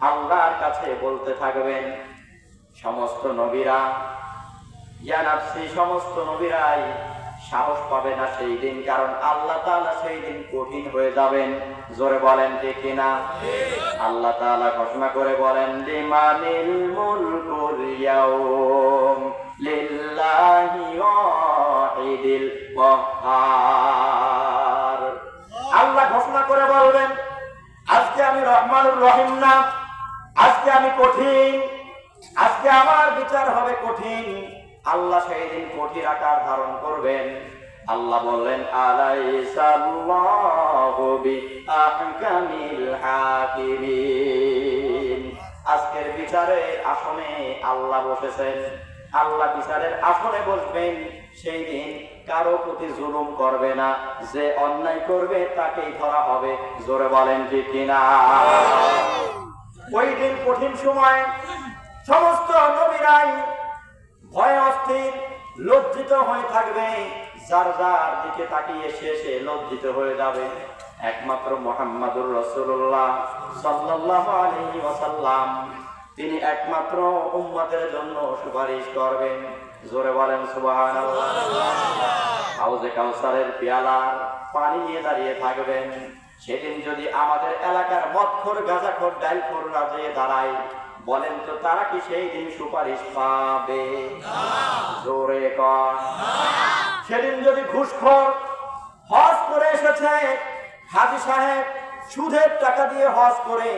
আল্লাহর কাছে বলতে থাকবেন। সমস্ত নবীরা, ইয়া নাফসি, সমস্ত নবীরাই সাহস পাবে না সেই দিন, কারণ আল্লাহ তাআলা সেই দিন কঠিন হয়ে যাবেন। জোরে বলেন ঠিক কিনা? আল্লাহ তাআলা ঘোষণা করে বলেন, লিমানিল মুলকুল ইয়াউম লিল্লাহি ওয়াহিদিল ওয়াহ্হার। আল্লাহ ঘোষণা করে বলবেন, আজকে আমি রহমানুর রহিম না, আজকে আমি কঠিন, আজকে আমার বিচার হবে কঠিন। আল্লাহ সেই দিন কঠিন আকার ধারণ করবেন। আল্লাহ বললেন, আলাইসাল্লাহু বিআহকামিল হাকিমিন। আজকের বিচারের আসনে আল্লাহ বসেছেন, আল্লাহ বিচারের আসনে বসবেন। সেই দিন কারো প্রতি জুলুম করবে না, যে অন্যায় করবে তাকেই ধরা হবে। জোরে বলেন ঠিক কিনা? ওই দিন কঠিন সময় সমস্ত নবীরাই ভয় অস্থির, লজ্জিত হয়ে থাকবে। যার যার দিকে তাকিয়ে শেষে লজ্জিত হয়ে যাবে। একমাত্র মুহাম্মাদুর রাসূলুল্লাহ সাল্লাল্লাহু আলাইহি ওয়াসাল্লাম, তিনি একমাত্র উম্মতের জন্য সুপারিশ করবেন। জোরে বলেন সুবহানাল্লাহ। হাউজে কাউসারের পেয়ালার পানি নিয়ে দাঁড়িয়ে থাকবেন। সেদিন যদি আমাদের এলাকার মদখোর, গাঁজাখোর, ডাইলখোর রাজে দাঁড়ায়, বলেন তো তারা কি সেই দিন সুপারিশ পাবে? জোরে কর। সেদিন যদি ঘুষখোর হজ করে এসেছে, হাজী সাহেব সুদের টাকা দিয়ে হজ করে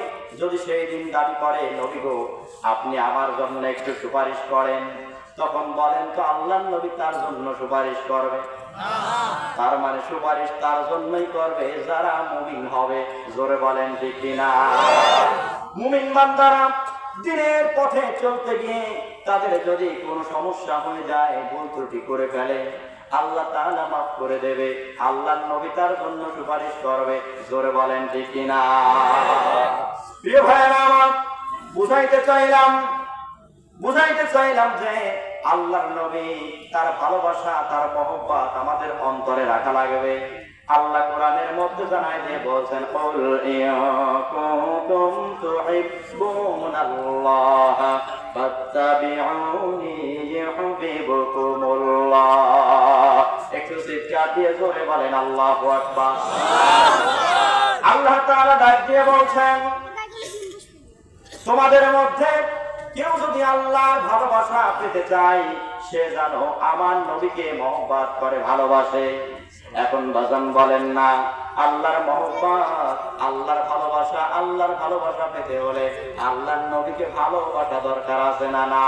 যদি সেই দিন দাবি করে, নবী গো আপনি আমার জন্য একটু সুপারিশ করেন, তখন বলেন তো আল্লাহর নবী তার জন্য সুপারিশ করবে? তার মানে সুপারিশ তার জন্যই করবে যারা মুমিন হবে। জোরে বলেন ঠিক কিনা? মুমিন বান্দারা দিনের পথে চলতে গিয়ে তাদের যদি কোনো সমস্যা হয়ে যায়, ভুল ত্রুটি করে ফেলে, আল্লাহ তাআলা মাফ করে দেবে। আল্লাহর নবী তার জন্য সুপারিশ করবে। জোরে বলেন ঠিক কিনা? প্রিয় ভাইরা আমার, বুঝাইতে চাইলাম যে আল্লাহর নবী, তার ভালোবাসা, তার মহব্বত আমাদের অন্তরে রাখা লাগবে। আল্লাহ কোরআনের মধ্যে জানাই দিয়ে বলছেন, কুল ইয়া কুনতুম তুহিব্বুনাল্লাহ ফাত্তাবিউনি ইউহিব্বুকুমুল্লাহ। একটু চিৎকার দিয়ে জোরে বলেন আল্লাহু আকবার। আল্লাহ তাআলা ডাক দিয়ে বলছেন, তোমাদের মধ্যে কেউ যদি আল্লাহর ভালোবাসা পেতে চায়, সে যেন আমার নবীকে মহব্বত করে, ভালোবাসে। এখন বাজান বলেন না, আল্লাহর মহব্বত, আল্লাহর ভালোবাসা পেতে হলে আল্লাহর নবীকে ভালোবাসা দরকার আছে না? না।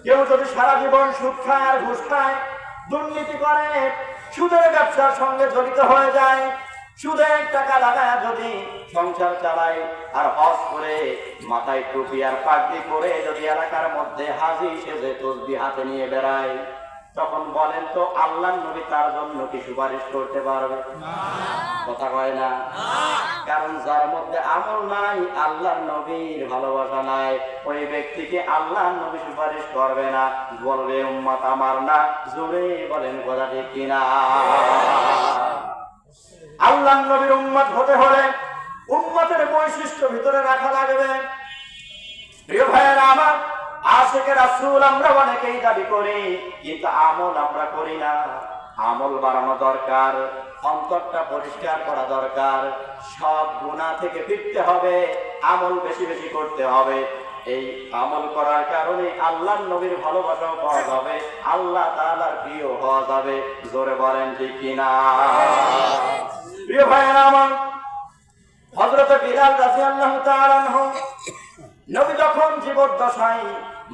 কেউ যদি সারা জীবন সুদ খায় আর ঘুষ খায়, দুর্নীতি করে, সুদের ব্যবসার সঙ্গে জড়িত হয়ে যায়, সুদের টাকা লাগায় যদি সংসার চালায়, আর হজ করে মাথায় টুপি আর পাগড়ি পরে যদি এলাকার মধ্যে হাজী সেজে তসবিহ হাতে নিয়ে বেড়ায়, তখন বলেন তো আল্লাহর নবী তার জন্য কি সুপারিশ করতে পারবে? কথা কয় না? কারণ যার মধ্যে আমল নাই, আল্লাহর নবীর ভালোবাসা নাই, ওই ব্যক্তিকে আল্লাহর নবী সুপারিশ করবে না। বলবে উম্মত আমার না। জোরে বলেন কথা ঠিক কিনা? আল্লাহর নবীর উম্মত হতে হলে উম্মতের বৈশিষ্ট্য ভিতরে রাখা লাগবে। প্রিয় ভাইয়েরা আমার, আশিকে রাসূল আমরা অনেকেই দাবি করি, কিন্তু আমল আমরা করি না। আমল বাড়ানো দরকার, অন্তরটা পরিষ্কার করা দরকার, সব গুনাহ থেকে ফিরতে হবে, আমল বেশি বেশি করতে হবে। এই আমল করার কারণে আল্লাহর নবীর ভালোবাসাও পাওয়া যাবে, আল্লাহ তাআলার প্রিয় হওয়া যাবে। জোরে বলেন ঠিক কিনা? প্রিয় ভাইয়েরা আমার, হযরত বিলাল রাদিয়াল্লাহু তাআলা আনহু নবী যখন জীবদ্দশায়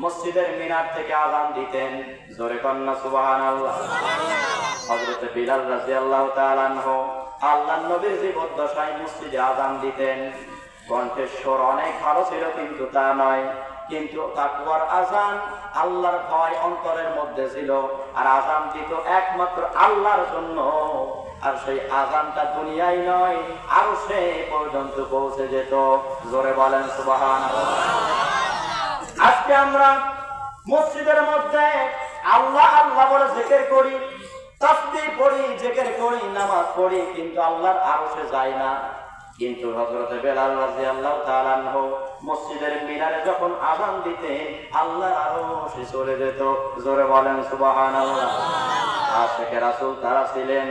মসজিদের মিনার থেকে আযান দিতেন, জোরে কন্না সুবহানাল্লাহ। হযরত বিলাল রাদিয়াল্লাহু তাআলা আনহু আল্লাহর নবীর জীবদ্দশায় মসজিদে আযান দিতেন। কণ্ঠের স্বর অনেক ভালো ছিল, কিন্তু তা নয়। কিন্তু তাকওয়ার আযান, আল্লাহর ভয় অন্তরের মধ্যে ছিল, আর আযান দিত একমাত্র আল্লাহর জন্য। আর সেই আযানটা দুনিয়ায় নয়, আরশে পর্যন্ত পৌঁছে যেত। জোরে বলেন সুবহানাল্লাহ। আজকে আমরা মসজিদের মধ্যে আল্লাহ আল্লাহ বলে জিকির করি, তাসবিহ পড়ি, জিকির করি, নামাজ পড়ি, কিন্তু আল্লাহর আরশে যাই না। কিন্তু হযরত বিলাল রাদিয়াল্লাহু তাআলা আনহু মসজিদের মিনারে যখন আযান দিতেন, আল্লাহর আরশে চলে যেত। জোরে বলেন সুবহানাল্লাহ। আশিকে রাসূল তারা ছিলেন।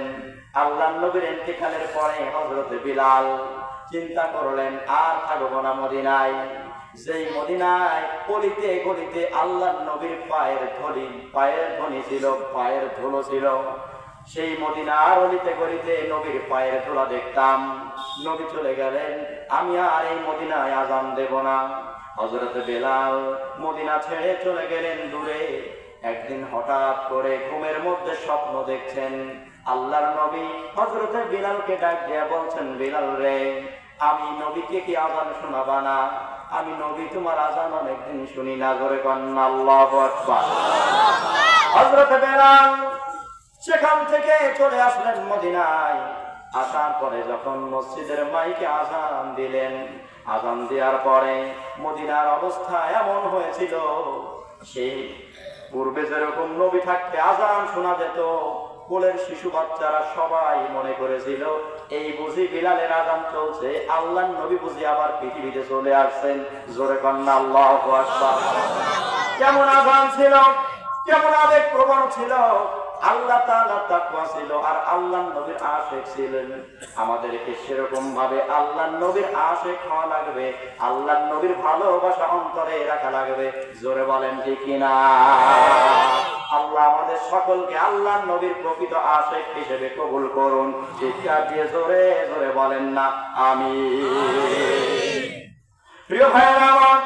আল্লাহর নবীর ইন্তিকালের পরে হযরত বিলাল চিন্তা করলেন, আর থাকবো না মদিনায়। যেই মদিনায় গলিতে গলিতে আল্লাহর নবীর পায়ের ধ্বনি ছিল, পায়ের ধুলো ছিল, সেই মদিনার অলিতে গলিতে নবীর পায়ের ধুলা দেখতাম। নবী চলে গেলেন, আমি আর এই মদিনায় আযান দেব না। হযরত বিলাল মদিনা ছেড়ে চলে গেলেন দূরে। একদিন হঠাৎ করে ঘুমের মধ্যে স্বপ্ন দেখছেন, আল্লাহর নবী হযরত বিলালকে ডাক দিয়া বলছেন, বিলাল রে, আমি নবীকে কি আযান শোনাবা না? আমি নবী তোমার আযান অনেকদিন শুনি না। জোরে কন্না আল্লাহু আকবার। হযরত বিলাল সেখান থেকে চলে আসলেন মদিনায়। আসার পরে যখন মসজিদের মাইকে আযান দিলেন, আযান দেওয়ার পরে মদিনার অবস্থা এমন হয়েছিল, সেই পূর্বে যেরকম নবী থাকতে আযান শোনা যেত, কোলের শিশু বাচ্চারা সবাই মনে করেছিল এই বুঝি বিলালের আযান চলছে, আল্লাহর নবী বুঝি আবার পৃথিবীতে চলে আসছেন। জোরে কন্না আল্লাহু আকবার। কেমন আযান ছিল, কেমন আবেগ প্রবণ ছিল। আল্লাহ তাআলার তাকওয়া ছিল আর আল্লাহর নবীর আশিক ছিলেন। আমাদেরকে সেরকম ভাবে আল্লাহর নবীর আশিক হওয়া লাগবে, আল্লাহর নবীর ভালোবাসা অন্তরে রাখা লাগবে। জোরে বলেন ঠিক কিনা? আল্লাহ আমাদের সকলকে আল্লাহর নবীর প্রকৃত আশিক হিসেবে কবুল করুন। চিৎকার দিয়ে জোরে জোরে বলেন না আমিন। প্রিয় ভাইরা আমার,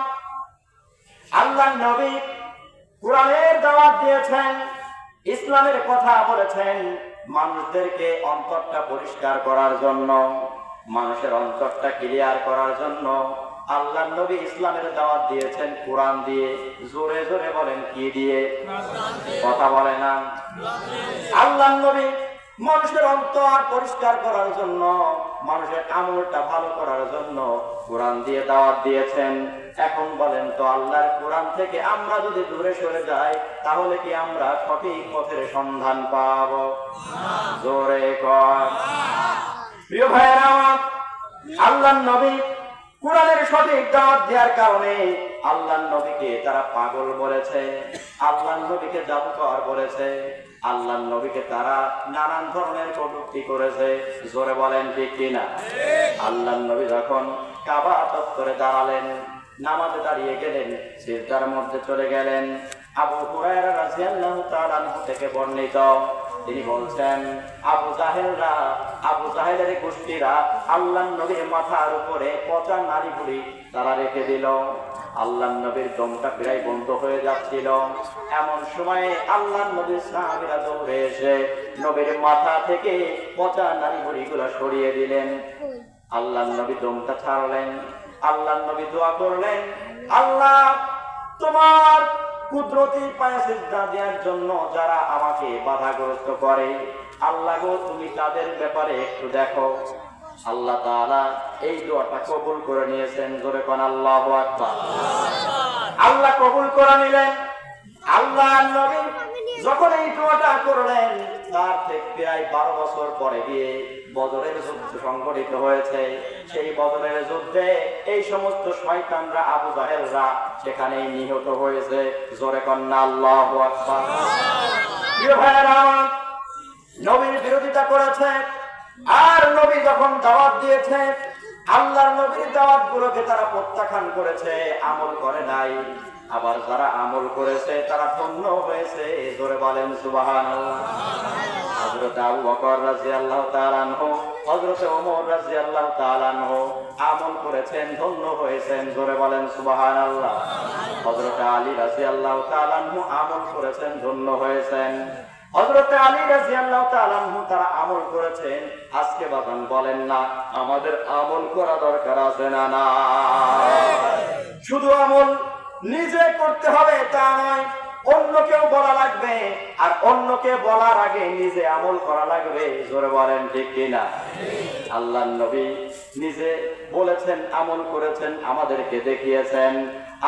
আল্লাহর নবী কোরআনের দাওয়াত দিয়েছেন, ইসলামের কথা বলেছেন, মানুষদেরকে অন্তরটা পরিষ্কার করার জন্য, মানুষের অন্তরটা ক্লিয়ার করার জন্য আল্লাহর নবী ইসলামের দাওয়াত দিয়েছেন কোরআন দিয়ে। জোরে জোরে বলেন কি দিয়ে? কথা বলে না। আল্লাহর নবী মানুষের অন্তর পরিষ্কার করার জন্য, মানুষের আমলটা ভালো করার জন্য কোরআন দিয়ে দাওয়াত দিয়েছেন। এখন বলেন তো, আল্লাহর কোরআন থেকে আমরা যদি দূরে সরে যাই তাহলে কি আমরা সঠিক পথের সন্ধান পাব? জোরে কর। প্রিয় ভাইয়েরা আমার, আল্লাহর নবী কোরআনের সঠিক দাওয়াত দেওয়ার কারণে আল্লাহর নবীকে তারা পাগল বলেছে, আল্লাহর নবীকে জাদুকর বলেছে, আল্লাহর নবীকে তারা নানান ধরনের কটূক্তি করেছে। জোরে বলেন ঠিক কিনা? আল্লাহর নবী যখন কাবা চত্বরে দাঁড়ালেন, নামাজে দাঁড়িয়ে গেলেন, সিজদার মধ্যে চলে গেলেন, আবু হুরায়রা রাদিয়াল্লাহু তাআলা আনহু থেকে বর্ণিত, তিনি বলছেন, আবু জাহেলের গোষ্ঠীরা আল্লাহর নবীর মাথার উপরে পচা নারী বুড়ি তারা রেখে দিল। আল্লাহর নবীর দমটা প্রায় বন্ধ হয়ে যাচ্ছিল। এমন সময়ে আল্লাহর নবীর সাহাবীরা দৌড়ে এসে নবীর মাথা থেকে পচা নারী বুড়িগুলো সরিয়ে দিলেন। আল্লাহর নবী দমটা ছাড়লেন, আল্লাহর নবী দোয়া করলেন, আল্লাহ তোমার কুদরতি পায়ে সিজদা দেওয়ার জন্য যারা আমাকে বাধাগ্রস্ত করে, আল্লাহ গো তুমি তাদের ব্যাপারে একটু দেখো। আল্লাহ তাআলা এই দোয়াটা কবুল করে নিয়েছেন। জোরে কোন আল্লাহু আকবার। আল্লাহ কবুল করে নিলেন। আল্লাহর নবী যখন এই দোয়াটা করলেন, তার থেকে প্রায় 12 বছর পরে গিয়ে বদরের যুদ্ধ সংঘটিত হয়েছে। সেই বদরের যুদ্ধে এই সমস্ত শয়তানরা, আবু জাহেলরা সেখানেই নিহত হয়েছে। জোরে কন্না আল্লাহু আকবার। প্রিয় ভাইরা, নবীর বিরোধিতা করেছে, আর নবী যখন দাওয়াত দিয়েছে, আল্লাহর নবীর দাওয়াত গুলোকে তারা প্রত্যাখ্যান করেছে, আমল করে নাই। আবার যারা আমল করেছে তারা ধন্য হয়েছে। জোরে বলেন সুবহানাল্লাহ। হযরত আবু বকর রাদিয়াল্লাহু তাআলা আনহু, হযরত ওমর রাদিয়াল্লাহু তাআলা আনহু আমল করেছেন, ধন্য হয়েছেন। জোরে বলেন সুবহানাল্লাহ। হযরত আলী রাদিয়াল্লাহু তাআলা আনহু আমল করেছেন, ধন্য হয়েছেন। হযরত আলী রাদিয়াল্লাহু তাআলা আনহু তারা আমল করেছেন। আজকে বাজান বলেন না, আমাদের আমল করা দরকার আছে না? না, শুধু আমল নিজে করতে হবে তা নয়, অন্যকেও বলা লাগবে, আর অন্যকে বলার আগে নিজে আমল করা লাগবে। জোরে বলেন ঠিক কিনা? আল্লাহর নবী নিজে বলেছেন, আমল করেছেন, আমাদেরকে দেখিয়েছেন।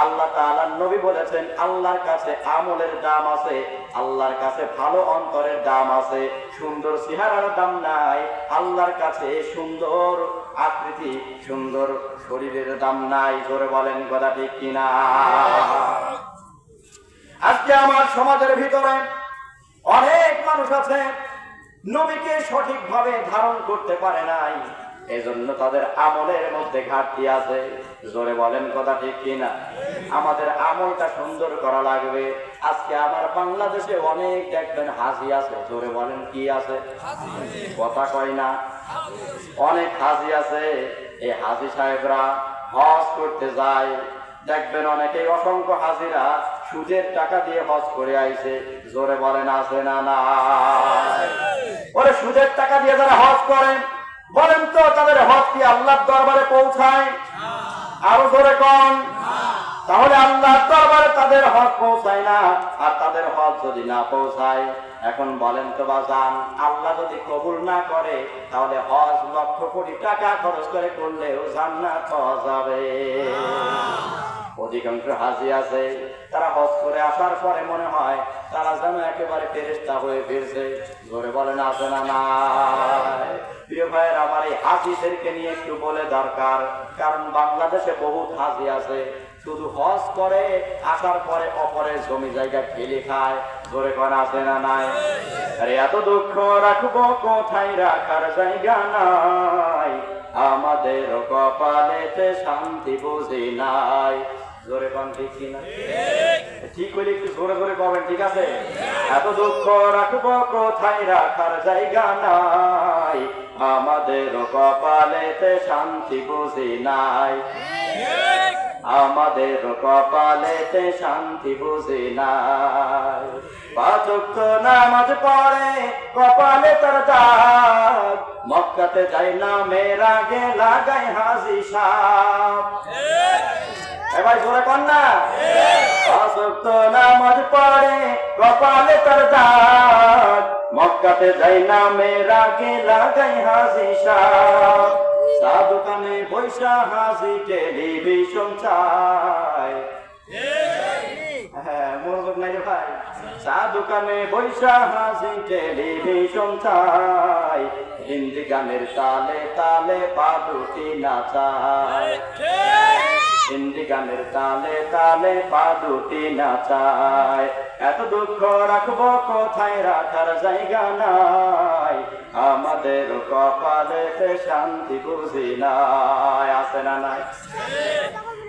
আল্লাহ তাআলার নবী বলেছেন, আল্লাহর কাছে আমলের দাম আছে, আল্লাহর কাছে ভালো অন্তরের দাম আছে, সুন্দর চেহারার দাম নাই। আল্লাহর কাছে সুন্দর আকৃতি, সুন্দর শরীরের দাম নাই। জোরে বলেন কথা ঠিক কিনা? আজকে আমার সমাজের ভিতরে অনেক মানুষ আছে নবীকে সঠিকভাবে ধারণ করতে পারে নাই, এজন্য তাদের আমলের মধ্যে ঘাটতি আছে। জোরে বলেন কথা ঠিক কিনা? আমাদের আমলটা সুন্দর করা লাগবে। আজকে আমার বাংলাদেশে অনেক দেখবেন হাজি আছে। জোরে বলেন কি আছে? কথা কয় না। অনেক হাজি আছে। এই হাজি সাহেবরা হজ করতে যায়, দেখবেন অনেকেই অসংখ্য হাজিরা সুদের টাকা দিয়ে হজ করে আইছে। জোরে বলেন আছে না? না, ওরে সুদের টাকা দিয়ে যারা হজ করেন, বলেন তো তাদের হজ কি আল্লাহর দরবারে পৌঁছায়? আরো জোরে কোন? তাহলে আল্লাহর দরবারে তাদের হজ পৌঁছায় না। আর তাদের হজ যদি না পৌঁছায়, এখন বলেন তো বাজান, আল্লাহ যদি কবুল না করে তাহলে হজ লক্ষ কোটি টাকা খরচ করে করলেও জান্নাত পাওয়া যাবে? অধিকাংশ হাজি আছে, তারা হজ করে আসার পরে মনে হয় তারা যেন একেবারে ফেরেশতা হয়ে ফিরছে। জোরে বলেন আছে না? না। প্রিয় ভাইয়ের আমার, এই হাজিদেরকে নিয়ে একটু বলে দরকার, কারণ বাংলাদেশে বহুত হাজি আছে শুধু হজ করে আসার পরে অপরের জমি জায়গা খেলে খায়, জোরে কোন আছে না নাই? আরে এত দুঃখ রাখবো কোথায়, রাখার জায়গা নাই, আমাদের কপালেতে শান্তি বুঝি নাই। জোরে কোন ঠিক কিনা? ঠিক হইলে একটু জোরে জোরে করবেন, ঠিক আছে? এত দুঃখ রাখবো কোথায়, রাখার জায়গা নাই, আমাদের কপালেতে শান্তি বুঝি নাই, আমাদের কপালেতে শান্তি বুঝি নাই। পাঁচ ওয়াক্ত নামাজ পড়ে কপালে তার দাগ, মক্কাতে যাই না মেয়ের আগে লাগাই হাজি সাপ। এবার জোরে কর না। পাঁচ ওয়াক্ত নামাজ পড়ে কপালে তার দাগ, মক্কাতে যাই না মেয়ের আগে লাগাই হাজি সাপ। চা দোকানে পয়সা হাজি টেলিভিশন চায়। হ্যাঁ মনোযোগ নাই রে ভাই। চা দোকানে পয়সা হাজি টেলিভিশন চাই, হিন্দি গানের তালে তালে পা দুটি নাচায়, হিন্দি গানের তালে তালে পা দুটি নাচায়। এত দুঃখ রাখবো কোথায়, রাখার জায়গা নাই, আমাদের কপালেতে শান্তি বুঝি নাই। আছে না নাই?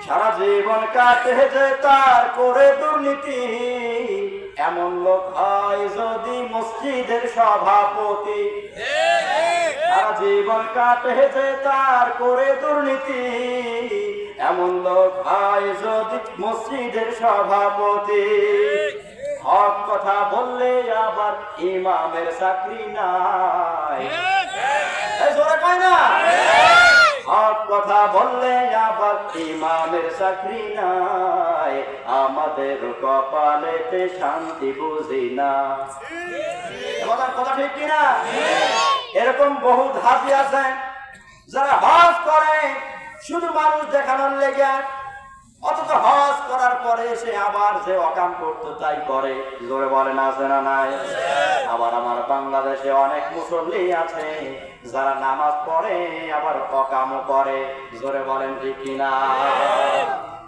সারা জীবন কাটে যে তার করে দুর্নীতি, এমন লোক হয় যদি মসজিদের সভাপতি। সারা জীবন কাটে যে তার করে দুর্নীতি, এমন লোক হয় যদি মসজিদের সভাপতি। হক কথা বললে আবার ইমামের চাকরি নাই। জোরে কয় না? হক কথা বললে আবার ইমামের চাকরি নাই, আমাদের কপালেতে শান্তি বুঝি না। কথা ঠিক কিনা? এরকম বহু হাজি আছে যারা হজ করে শুধু মানুষ দেখানোর লেগে, অথচ হজ করার পরে সে আবার যে অকাম করতো তাই করে। জোরে বলেন আছে না নাই? আবার আমার বাংলাদেশে অনেক মুসল্লি আছে যারা নামাজ পড়ে আবার অকামও করে। জোরে বলেন ঠিক কিনা?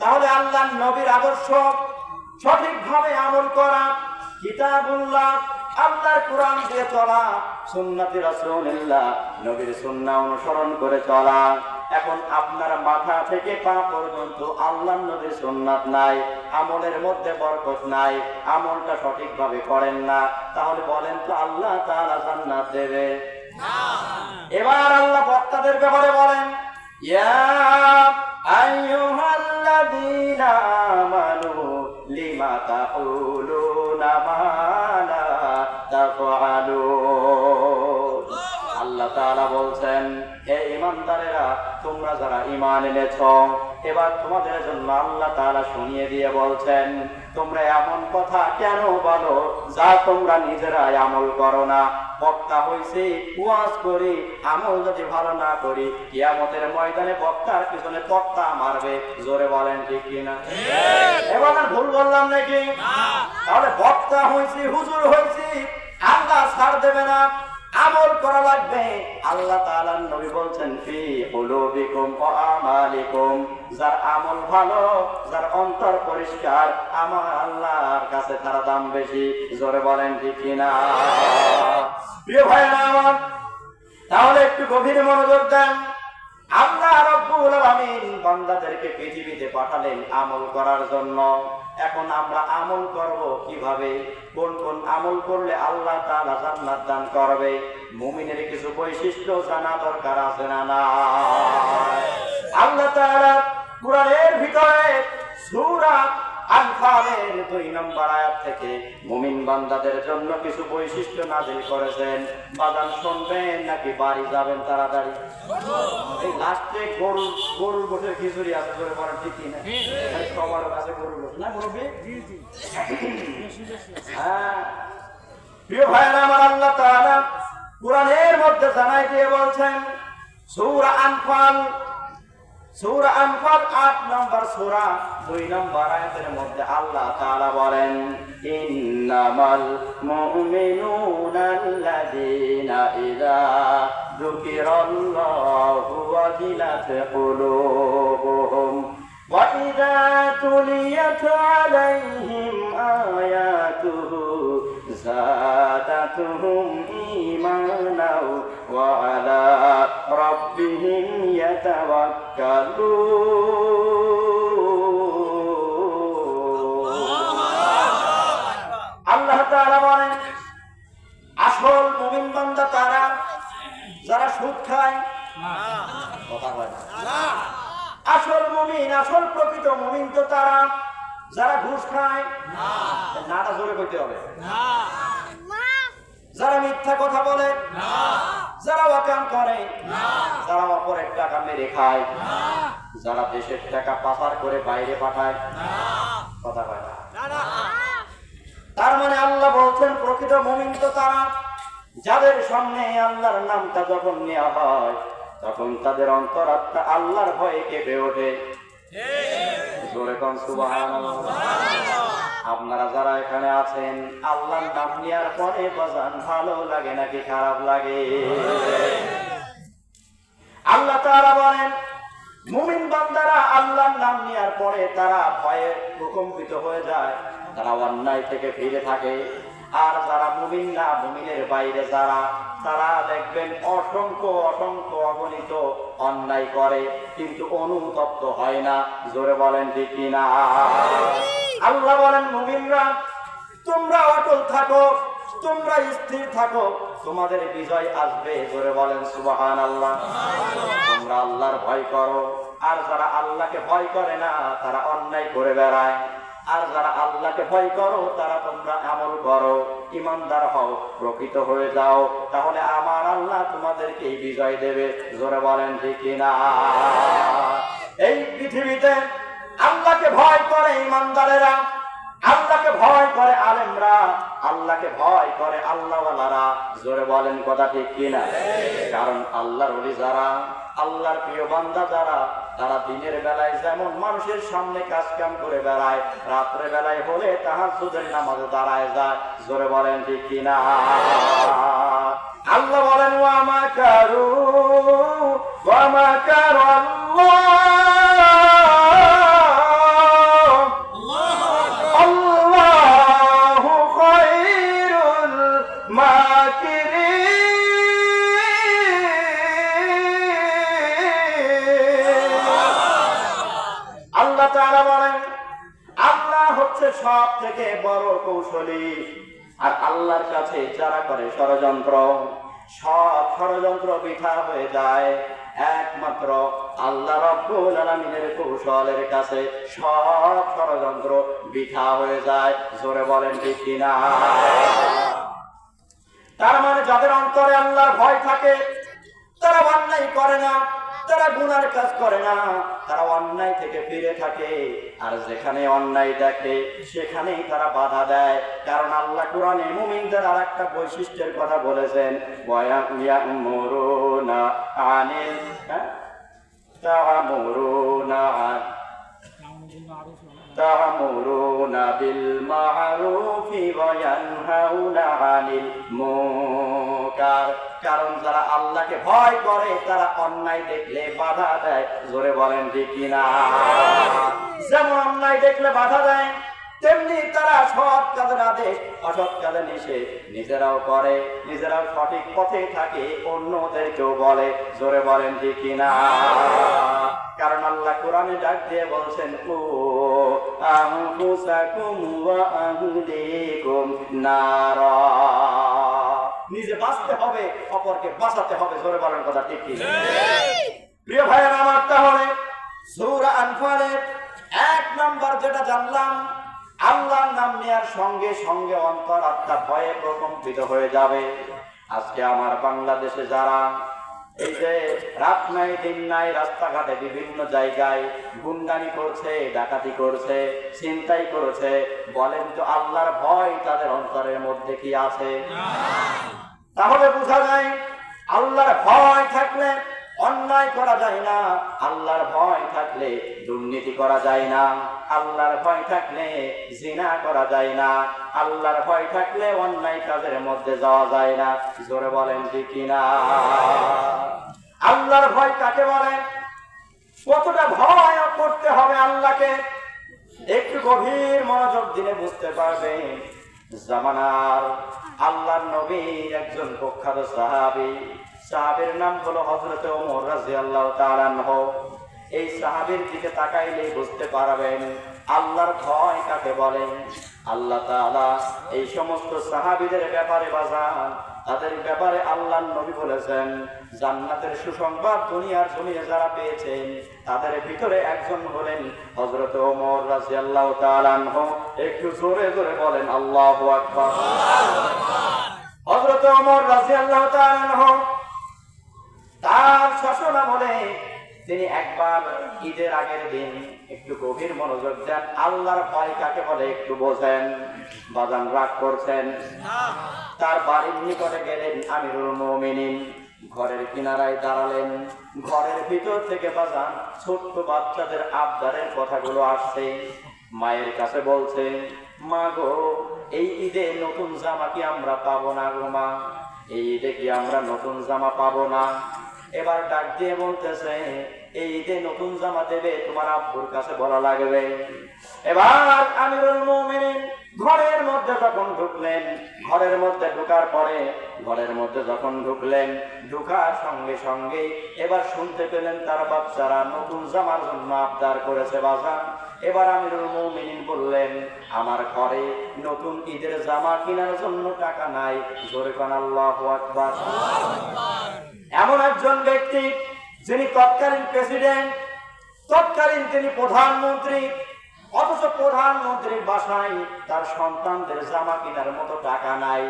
তাহলে আল্লাহর নবীর আদর্শ সঠিকভাবে আমল করা, কিতাবুল্লাহ আল্লাহর কোরআন দিয়ে চলা, সুন্নাতে রাসূলুল্লাহ নবীর সুন্নাহ অনুসরণ করে চলা। এখন আপনার মাথা থেকে পা পর্যন্ত আল্লাহর নবীর সুন্নাত নাই, আমলের মধ্যে বরকত নাই, আমলটা সঠিকভাবে করেন না, তাহলে বলেন তো আল্লাহ তাআলা জান্নাত দেবে না? এবার আল্লাহ বক্তাদের ব্যাপারে বলেন, ইয়া আইয়ুহাল্লাযীনা আমানু লিমা তাকুলুনা মা লা তাফআলুন। আল্লাহ তাআলা বলছেন, হে ঈমানদারেরা, তোমরা যারা ঈমান এনেছো, এবার তোমাদের জন্য আল্লাহ তাআলা শুনিয়ে দিয়ে বলছেন, তোমরা এমন কথা কেন বলো যা তোমরা নিজেরাই আমল করো না। বক্তা হইছে, ওয়াজ করি, আমল যদি ভালো না করি, কিয়ামতের ময়দানে বক্তার পিছনে তক্তা মারবে। জোরে বলেন ঠিক কিনা? এবার ভুল বললাম নাকি? তাহলে বক্তা হইছি, হুজুর হইছি, আল্লাহ ছাড় দেবে না, আমল করা লাগবে। আল্লাহ তাআলার নবী বলছেন, ফি কুলুবিকুম ওয়া আমালিকুম, যার আমল ভালো, যার অন্তর পরিষ্কার, আমার আল্লাহর কাছে তার দাম বেশি। জোরে বলেন ঠিক কিনা? প্রিয় ভাইরা আমার, তাহলে একটু গভীর মনোযোগ দেন। আল্লাহ রাব্বুল আলামিন বান্দাদেরকে পৃথিবীতে পাঠালেন আমল করার জন্য। এখন আমরা আমল করব কিভাবে? কোন কোন আমল করলে আল্লাহ তাআলা জান্নাত দান করবে? মুমিনের কিছু বৈশিষ্ট্য জানা দরকার আছে না নাই? আল্লাহ তাআলা কুরআনের ভিতরে সূরা আনফালের 2 নম্বর আয়াত থেকে মুমিন বান্দাদের জন্য কিছু বৈশিষ্ট্য নাযিল করেছেন। বাদান শুনবেন নাকি বাড়ি যাবেন তাড়াতাড়ি? এই লাস্টে গরুর গোশের খিচুড়ি আছে, করে বলেন ঠিক কিনা? সবার কাছে গরুর গোশ না মুরব্বি? হ্যাঁ প্রিয় ভাইরা আমার, আল্লাহ তাআলা কুরআনের মধ্যে জানাই দিয়ে বলছেন, সূরা আনফাল 8 নম্বর সূরা 2 নম্বর আয়াতের মধ্যে আল্লাহ তাআলা বলেন, ইন্নামাল মুমিনুনা আল্লাযীনা ইযা যুকিরাল্লাহু ওয়াজিলাত কুলুবুহুম ওয়া ইযা তুলিয়াত আলাইহিম আয়াতুহু زادتهم إيمانا وعلى ربهم يتوكلون আল্লাহ তাআলা বলেন আসল মুমিন বান্দা তারা যারা সুদ খায় কথা বলে না। আসল মুমিন আসল প্রকৃত মুমিন তো তারা যারা ঘুষ খায় নাটা জোরে করতে হবে, যারা মিথ্যা কথা বলে, যারা ওয়াকাম করে, যারা অপরের টাকা মেরে খায়, যারা দেশের টাকা পাচার করে বাইরে পাঠায় কথা বলে না। তার মানে আল্লাহ বলছেন প্রকৃত মুমিন তো তারা যাদের সামনে আল্লাহর নামটা যখন নেওয়া হয় তখন তাদের অন্তরাত্মা আল্লাহর ভয়ে কেঁপে ওঠে। জোরে কোন সুবহানাল্লাহ। আপনারা যারা এখানে আছেন আল্লাহর নাম নেওয়ার পরে বাজান ভালো লাগে নাকি খারাপ লাগে? আল্লাহ তাআলা বলেন মুমিন বান্দারা আল্লাহর নাম নেওয়ার পরে তারা ভয়ে প্রকম্পিত হয়ে যায়, তারা অন্যায় থেকে ফিরে থাকে। আর যারা মুমিন না, মুমিনের বাইরে যারা, তারা দেখবেন অসংখ্য অসংখ্য অগণিত অন্যায় করে কিন্তু অনুতপ্ত হয় না। জোরে বলেন ঠিক কিনা? আল্লাহ বলেন মুমিনরা তোমরা অটল থাকো, তোমরা স্থির থাকো, তোমাদের বিজয় আসবে। জোরে বলেন সুবহানাল্লাহ। তোমরা আল্লাহর ভয় করো। আর যারা আল্লাহকে ভয় করে না তারা অন্যায় করে বেড়ায়। আর যারা আল্লাহকে ভয় করো তারা তোমরা আমল করো, ইমানদার হও, প্রকৃত হয়ে যাও, তাহলে আমার আল্লাহ তোমাদেরকে বিজয় দেবে। জোরে বলেন ঠিক কিনা? এই পৃথিবীতে আল্লাহকে ভয় করে ইমানদারেরা, আল্লাহকে ভয় করে আলেমরা, আল্লাহকে ভয় করে আল্লাহওয়ালারা। জোরে বলেন কথা ঠিক কিনা? কারণ আল্লাহর ওলি যারা, আল্লাহর প্রিয় বান্দা যারা, তারা দিনের বেলায় যেমন মানুষের সামনে কাজ কাম করে বেড়ায়, রাত্রে বেলায় হলে তাহাজ্জুদের নামাজে দাঁড়ায় যায়। জোরে বলেন ঠিক কিনা? আল্লাহ বলেন ওয়া মাকারু ওয়া মাকারু আল্লাহু খায়রুল মাকিরিন। আল্লাহ তাআলা বলেন আল্লাহ হচ্ছে সব থেকে বড় কৌশলী। আর আল্লাহর কাছে যারা করে ষড়যন্ত্র, সব ষড়যন্ত্র বৃথা হয়ে যায়। একমাত্র আল্লাহ রাব্বুল আলামিনের কৌশলের কাছে সব ষড়যন্ত্র বৃথা হয়ে যায়। জোরে বলেন ঠিক কিনা? তার মানে যাদের অন্তরে আল্লাহর ভয় থাকে তারা অন্যায় করে না, তারা গুনার কাজ করে না, তারা অন্যায় থেকে ফিরে থাকে। আর যেখানে অন্যায় দেখে সেখানেই তারা বাধা দেয়। কারণ আল্লাহ কোরআনে মুমিনদের আর একটা বৈশিষ্ট্যের কথা বলেছেন, ওয়ায়ামুরুনা আনিল তা'মুরুনা বিল মা'রুফি ওয়া ইয়ানহাউনা আনিল মুনকার। কারণ যারা আল্লাহকে ভয় করে তারা অন্যায় দেখলে বাধা দেয়। জোরে বলেন ঠিক কিনা? যেমন অন্যায় দেখলে বাধা দেয় তেমনি তারা সৎ কাজের আদেশ, অসৎ কাজের নিষেধ নিজেরাও করে, নিজেরাও সঠিক পথে থাকে, অন্যদেরকেও বলে। জোরে বলেন ঠিক কিনা? কারণ আল্লাহ কোরআনে ডাক দিয়ে বলছেন ও আনফুসাকুম ওয়া আহলিকুম নারা। নিজে বাঁচতে হবে, অপরকে বাঁচাতে হবে। জোরে বলেন কথা ঠিক কি? প্রিয় ভাইয়েরা আমার, তাহলে সূরা আনফালের 1 নাম্বার যেটা জানলাম, আল্লাহর নাম নেওয়ার সঙ্গে সঙ্গে অন্তর আত্মা ভয়ে প্রকম্পিত হয়ে যাবে। আজকে আমার বাংলাদেশে যারা এই যে রাত নাই দিন নাই রাস্তাঘাটে বিভিন্ন জায়গায় গুন্ডামি করছে, ডাকাতি করছে, ছিনতাই করছে, বলেন তো আল্লাহর ভয় তাদের অন্তরের মধ্যে কি আছে? তাহলে বোঝা যায় আল্লাহর ভয় থাকলে অন্যায় করা যায় না, আল্লাহর ভয় থাকলে দুর্নীতি করা যায় না, আল্লাহর ভয় থাকলে জিনা করা যায় না, আল্লাহর ভয় থাকলে অন্যায় কাজের মধ্যে যাওয়া যায় না। জোরে বলেন ঠিক কিনা? আল্লাহর ভয় কাকে বলে? কতটা ভয় করতে হবে আল্লাহকে একটু গভীর মনোযোগ দিলে বুঝতে পারবেন। জামানার আল্লাহর নবীর একজন প্রখ্যাত সাহাবীর নাম হলো হযরত ওমর রাদিয়াল্লাহু তাআলা আনহু। এই সাহাবীর দিকে তাকাইলে বুঝতে পারবেন আল্লাহর ভয় কাকে বলে। আল্লাহ তাআলা এই সমস্ত সাহাবীদের ব্যাপারে বাজান, তাদের ব্যাপারে আল্লাহর নবী বলেছেন জান্নাতের সুসংবাদ দুনিয়ার জমিনে যারা পেয়েছেন তাদের ভিতরে একজন হলেন হযরত ওমর রাদিয়াল্লাহু তাআলা আনহু। একটু জোরে জোরে বলেন আল্লাহু আকবার। হযরত ওমর রাদিয়াল্লাহু তাআলা আনহু তার শাসনামলে তিনি একবার ঈদের আগের দিন একটু গভীর মনোযোগ দেন। আল্লাহর ভয় কাকে বলে একটু বোঝেন। বাজান রাগ করছেন। তার বাড়ির নিকটে গেলেন আমিরুল মুমিনিন, ঘরের কিনারায় দাঁড়ালেন। ঘরের ভিতর থেকে বাজান ছোট্ট বাচ্চাদের আবদারের কথাগুলো আসছে। মায়ের কাছে বলছে, মা গো, এই ঈদে নতুন জামা কি আমরা পাবো না গো মা? এই ঈদে কি আমরা নতুন জামা পাবো না? এবার ডাক দিয়ে বলতেছে, এই ঈদে নতুন জামা দেবে তোমার আব্বুর কাছে বলা লাগবে। এবার আমিরুল মুমিনিন ঘরের মধ্যে যখন ঢুকলেন, ঘরের মধ্যে ঢোকার পরে ঘরের মধ্যে যখন ঢুকলেন, ঢোকার সঙ্গে সঙ্গে এবার শুনতে পেলেন তার বাচ্চারা নতুন জামার জন্য আবদার করেছে বাজার। এবার আমিরুল মুমিনিন বললেন, আমার ঘরে নতুন ঈদের জামা কেনার জন্য টাকা নাই। জোরে কোন আল্লাহু আকবার। এমন একজন ব্যক্তি যিনি তৎকালীন প্রেসিডেন্ট, তৎকালীন তিনি প্রধানমন্ত্রী, অথচ প্রধানমন্ত্রীর বাসায় তার সন্তানদের জামা কেনার মতো টাকা নাই।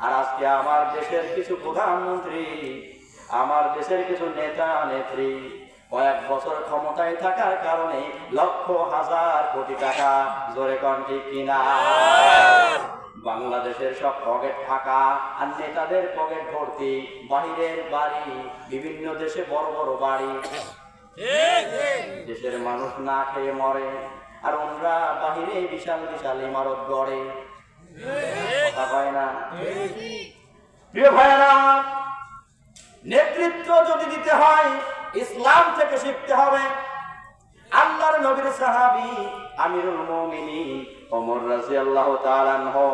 আর আজকে আমার দেশের কিছু প্রধানমন্ত্রী, আমার দেশের কিছু নেতা নেত্রী কয়েক বছর ক্ষমতায় থাকার কারণে লক্ষ হাজার কোটি টাকা, জোরে কোন ঠিক কিনা, বাংলাদেশের সব পকেট ফাঁকা আর নেতাদের পকেট ভর্তি। বাহিরের বাড়ি, বিভিন্ন দেশে বড় বড় বাড়ি, দেশের মানুষ না খেয়ে মরে, আর ওনরা বাহিরে বিশাল বিশাল ইমারত গড়ে। কথা হয় না? প্রিয় ভাইরা, নেতৃত্ব যদি দিতে হয় ইসলাম থেকে শিখতে হবে। আল্লাহর নবীর সাহাবী আমিরুল মুমিনিন ওমর রাদিয়াল্লাহু তাআলা আনহু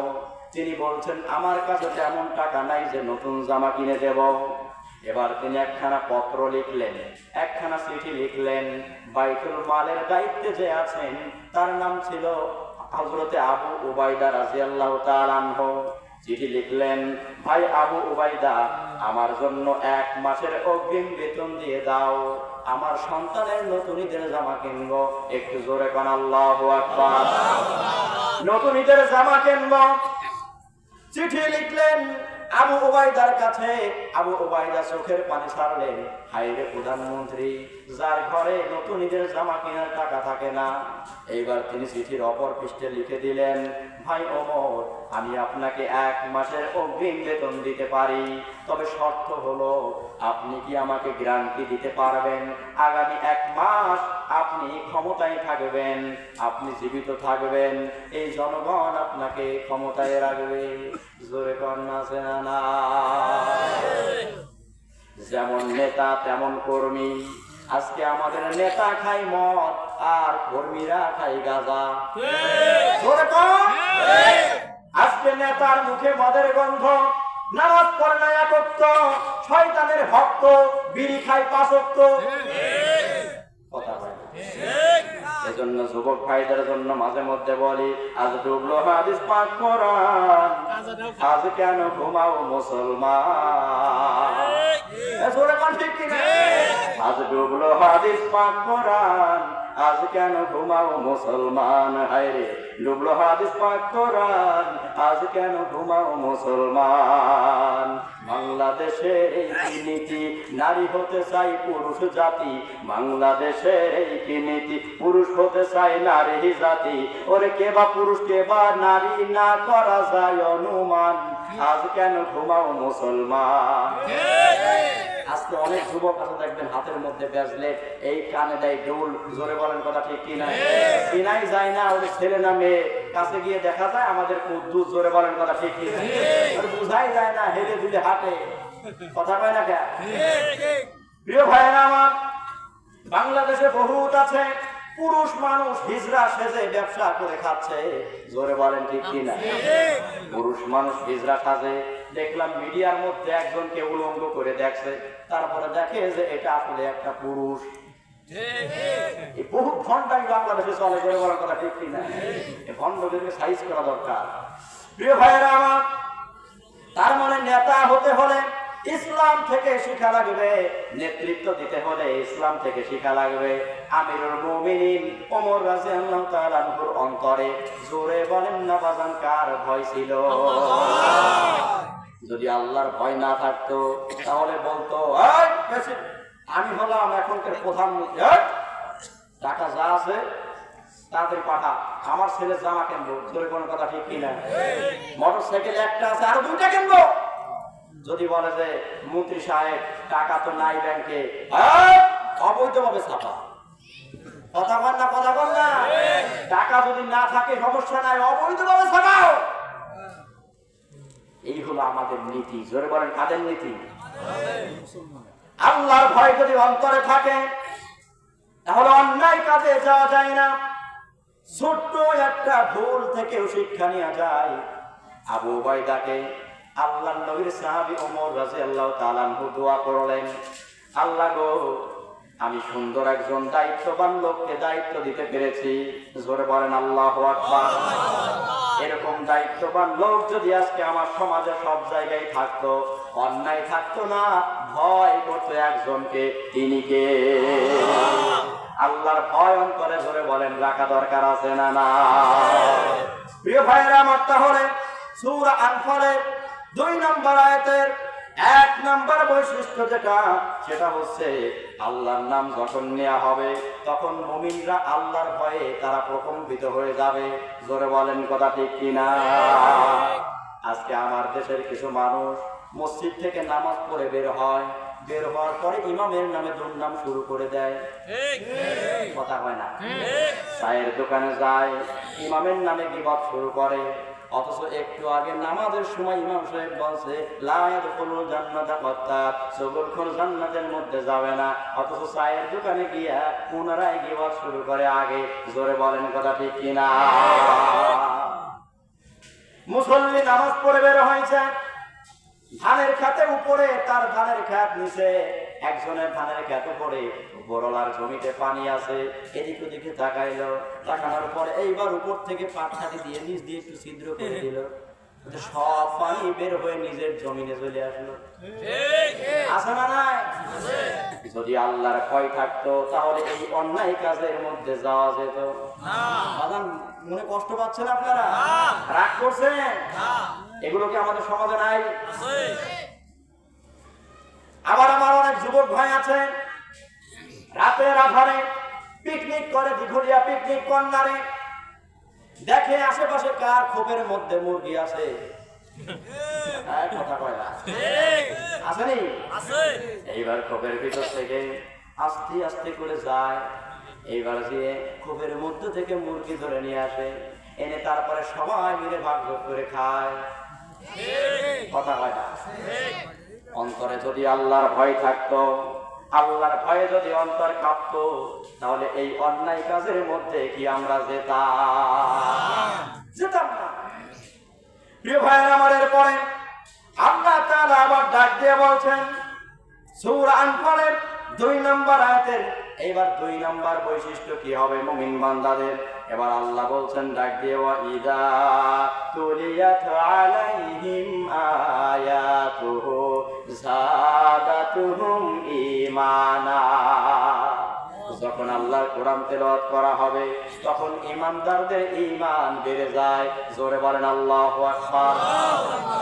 তিনি বলছেন, আমার কাছে তেমন টাকা নাই যে নতুন জামা কিনে দেব। এবার তিনি একখানা পত্র লিখলেন, একখানা চিঠি লিখলেন। বাইতুল মালের দায়িত্বে যে আছেন তার নাম ছিল হযরতে আবু উবাইদা রাদিয়াল্লাহু তাআলা আনহু। চিঠি লিখলেন, ভাই আবু উবাইদা, আমার জন্য 1 মাসের অগ্রিম বেতন দিয়ে দাও, আমার সন্তানের নতুন ঈদের জামা কিনবো। একটু জোরে কোন আল্লাহু আকবার। নতুন ঈদের জামা কিনবো। চিঠি লিখলেন আবু উবাইদার কাছে। আবু উবাইদা চোখের পানি ছাড়লেন, হায় রে প্রধানমন্ত্রী, যার ঘরে নতুন ঈদের জামা কেনার টাকা থাকে না। এইবার তিনি চিঠির অপর পৃষ্ঠে লিখে দিলেন, ভাই ওমর, আমি আপনাকে 1 মাসের অগ্রিম বেতন দিতে পারি, তবে শর্ত হলো আপনি কি আমাকে গ্যারান্টি দিতে পারবেন আগামী 1 মাস আপনি ক্ষমতায় থাকবেন, আপনি জীবিত থাকবেন, এই জনগণ আপনাকে ক্ষমতায় রাখবে। জোরে কন্যা সেনা। যেমন নেতা তেমন কর্মী। আজকে আমাদের নেতা খাই মদ আর কর্মীরা খাই গাঁজা। আজকে নেতার মুখে মদের গন্ধ, নামাজ পড়ে না একত্র, শয়তানের ভক্ত, বিড়ি খায় 5 ওয়াক্ত। কথা হয় না? এজন্য যুবক ভাইদের জন্য মাঝে মধ্যে বলি, আজ ডুবলো হাদিস পাক কোরআন, আজ কেন ঘুমাও মুসলমান। ঠিক কিনা? আজ ডুবলো হাদিস পাক কোরআন, আজ কেন ঘুমাও মুসলমান। হায়রে ডুবলো হাদিস পাক কোরআন, আজ কেন ঘুমাও মুসলমান। বাংলাদেশের এই কি নীতি, নারী হতে চাই পুরুষ জাতি, বাংলাদেশের এই কি নীতি, পুরুষ হতে চাই নারী জাতি। ওরে কে বা পুরুষ কে বা নারী না করা যায় অনুমান, আজ কেন ঘুমাও মুসলমান। আজকে অনেক যুবক আছে দেখবেন হাতের মধ্যে ব্রেসলেট, এই কানে দেয় দুল। জোরে বলেন কথা ঠিক কিনা? চিনাই যায় না ওদের ছেলে না মেয়ে, কাছে গিয়ে দেখা যায় আমাদের কুদ্দুস। জোরে বলেন কথা ঠিক কিনা? বুঝাই যায় না, হেলে দুলে হাঁটে। কথা কয় না কে? প্রিয় ভাইয়েরা আমার, বাংলাদেশে বহুত আছে পুরুষ মানুষ হিজড়া সেজে ব্যবসা করে খাচ্ছে, জোরে বলেন ঠিক কিনা? পুরুষ মানুষ হিজড়া সাজে, দেখলাম মিডিয়ার মধ্যে একজনকে উলঙ্গ করে দেখছে, তারপরে দেখে যে এটা আসলে একটা পুরুষ। বহু ঘন্টা বাংলাদেশে চলে, জোরে বলার কথা ঠিক কিনা? এই ভণ্ডদেরকে সাইজ করা দরকার। প্রিয় ভাইয়েরা আমার, তার মানে নেতা হতে হলে ইসলাম থেকে শিক্ষা লাগবে, নেতৃত্ব দিতে হলে ইসলাম থেকে শিক্ষা লাগবে। আমিরুল মুমিনিন ওমর রাদিয়াল্লাহু তাআলা আনহুর অন্তরে জোরে বলেন না বাজান কার ভয় ছিল? যদি আল্লাহর ভয় না থাকতো তাহলে বলতো আমি হলাম এখনকার প্রধানমন্ত্রী, টাকা যা আছে তাদের পাঠা, আমার ছেলে জামা কিনবো, জোরে কোনো কথা ঠিক কিনা? মোটরসাইকেল একটা আছে আরো 2টা কিনবো। যদি বলে যে মন্ত্রী সাহেব টাকা তো নাই ব্যাংকে, অবৈধভাবে ছাপা, কথা বল না, কথা বল না। টাকা যদি না থাকে সমস্যা নাই, অবৈধভাবে ছাপাও। এই হলো আমাদের নীতি। জোরে বলেন কাদের নীতি? আল্লাহর ভয় যদি অন্তরে থাকে তাহলে অন্যায় কাজে যাওয়া যায় না। ছোট্ট একটা ভুল থেকেও শিক্ষা নেওয়া যায়। আবু উবাইদাকে আল্লাহর নবীর সাহাবী ওমর রাদিয়াল্লাহু তাআলা আনহু দোয়া করলেন, আল্লাহ গো, আমি সুন্দর একজন দায়িত্ববান লোককে দায়িত্ব দিতে পেরেছি। জোরে বলেন আল্লাহু আকবার। এরকম দায়িত্ববান লোক যদি আজকে আমার সমাজে সব জায়গায় থাকতো, অন্যায় থাকতো না, ভয় করতো একজনকে, তিনি কে? আল্লাহর ভয় অন্তরে ধরে বলেন রাখা দরকার আছে না? না। প্রিয় ভাইয়েরা আমার, তাহলে সূরা আনফালের 2 নম্বর আয়াতের 1 নম্বর বৈশিষ্ট্য যেটা, সেটা হচ্ছে আল্লাহর নাম যখন নেওয়া হবে তখন মুমিনরা আল্লাহর ভয়ে তারা প্রকম্পিত হয়ে যাবে। জোরে বলেন কথা ঠিক কিনা? আজকে আমার দেশের কিছু মানুষ মসজিদ থেকে নামাজ পড়ে বের হয়, বের হওয়ার পরে ইমামের নামে দুর্নাম শুরু করে দেয়, কথা হয় না? চায়ের দোকানে যায়, ইমামের নামে গীবত শুরু করে। অথচ একটু আগে নামাজের সময় ইমাম সাহেব বলছে লা ইয়াদখুলুল জান্নাতা কাত্তাত, সবরখোর জান্নাতের মধ্যে যাবে না। অথচ চায়ের দোকানে গিয়া পুনরায় গীবত শুরু করে আগে। জোরে বলেন কথা ঠিক কিনা? মুসল্লি নামাজ পড়ে বের হয়েছে, ধানের খাতে উপরে, তার ধানের খাত নিচে, একজনের ধানের খাত উপরে, বড়লার জমিতে পানি আছে, এদিক ওদিকে তাকাইলো, তাকানোর পরে এইবার উপর থেকে পাটখাটি দিয়ে নিচ দিয়ে একটু ছিদ্র করে দিল, সব পানি বের হয়ে নিজের জমিনে চলে আসলো। আছে না নাই? যদি আল্লাহর ভয় থাকতো তাহলে এই অন্যায় কাজের মধ্যে যাওয়া যেত না। মনে কষ্ট পাচ্ছেন আপনারা? রাগ করছেন? এগুলো কি আমাদের সমাজে নাই? আবার আমার অনেক যুবক ভাই আছে, রাতের আধারে পিকনিক করে, দিঘলিয়া পিকনিক কর্নারে, দেখে আশেপাশে কার খোপের মধ্যে মুরগি আছে, কথা কয় না, আসেনি? এইবার খোপের ভিতর থেকে আস্তে আস্তে করে যায়, এইবার গিয়ে খোপের মধ্যে থেকে মুরগি ধরে নিয়ে আসে, এনে তারপরে সবাই মিলে ভাগ করে খায়, কথা হয় না? অন্তরে যদি আল্লাহর ভয় থাকতো, আল্লাহর ভয়ে যদি অন্তর কাঁপতো, তাহলে এই অন্যায় কাজের মধ্যে কি আমরা যেতাম না? প্রিয় ভাইয়েরা আমার, এরপরে আল্লাহ তাআলা আবার ডাক দিয়ে বলছেন সূরা আনফালের 2 নম্বর আয়াতের, এবার 2 নম্বর বৈশিষ্ট্য কি হবে মুমিন বান্দাদের? এবার আল্লাহ বলছেন ডাক দিয়ে, ওয়া ইযা তুলিয়াত আলাইহিম আয়াতুহু যাদাতুহুম ঈমানা। যখন আল্লাহর কোরআন তেলাওয়াত করা হবে তখন ঈমানদারদের ঈমান বেড়ে যায়। জোরে বলেন আল্লাহু আকবার।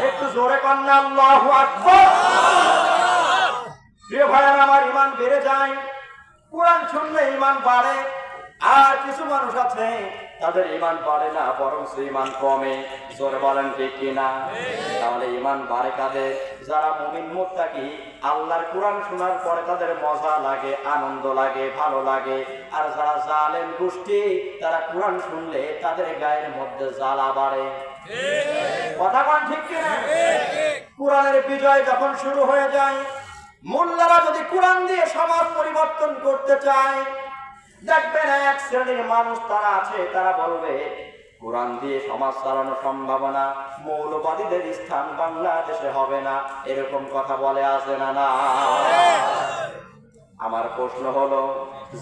একটু জোরে বলেন আল্লাহু আকবার। প্রিয় ভাইরা আমার, ঈমান বেড়ে যায়, কোরআন শুনলে ঈমান বাড়ে। আর কিছু মানুষ আছে তাদের ঈমান বাড়ে না, বরং ঈমান কমে। জোরে বলেন ঠিক কিনা? তাহলে ঈমান বাড়ে কাদের? যারা মুমিন মুত্তাকি, আল্লাহর কোরআন শোনার পরে তাদের মজা লাগে, আনন্দ লাগে, ভালো লাগে। আর যারা জালেম গোষ্ঠী, তারা কোরআন শুনলে তাদের গায়ের মধ্যে জ্বালা বাড়ে, কথা কোন ঠিক কিনা? কোরআনের বিজয় যখন শুরু হয়ে যায়, মোল্লারা যদি কোরআন দিয়ে সমাজ পরিবর্তন করতে চায়, দেখবেন এক শ্রেণীর মানুষ তারা আছে, তারা বলবে কোরআন দিয়ে সমাজ চালানো সম্ভব না, মৌলবাদীদের স্থান বাংলাদেশে হবে না, এরকম কথা বলে আছে না? না। আমার প্রশ্ন হলো,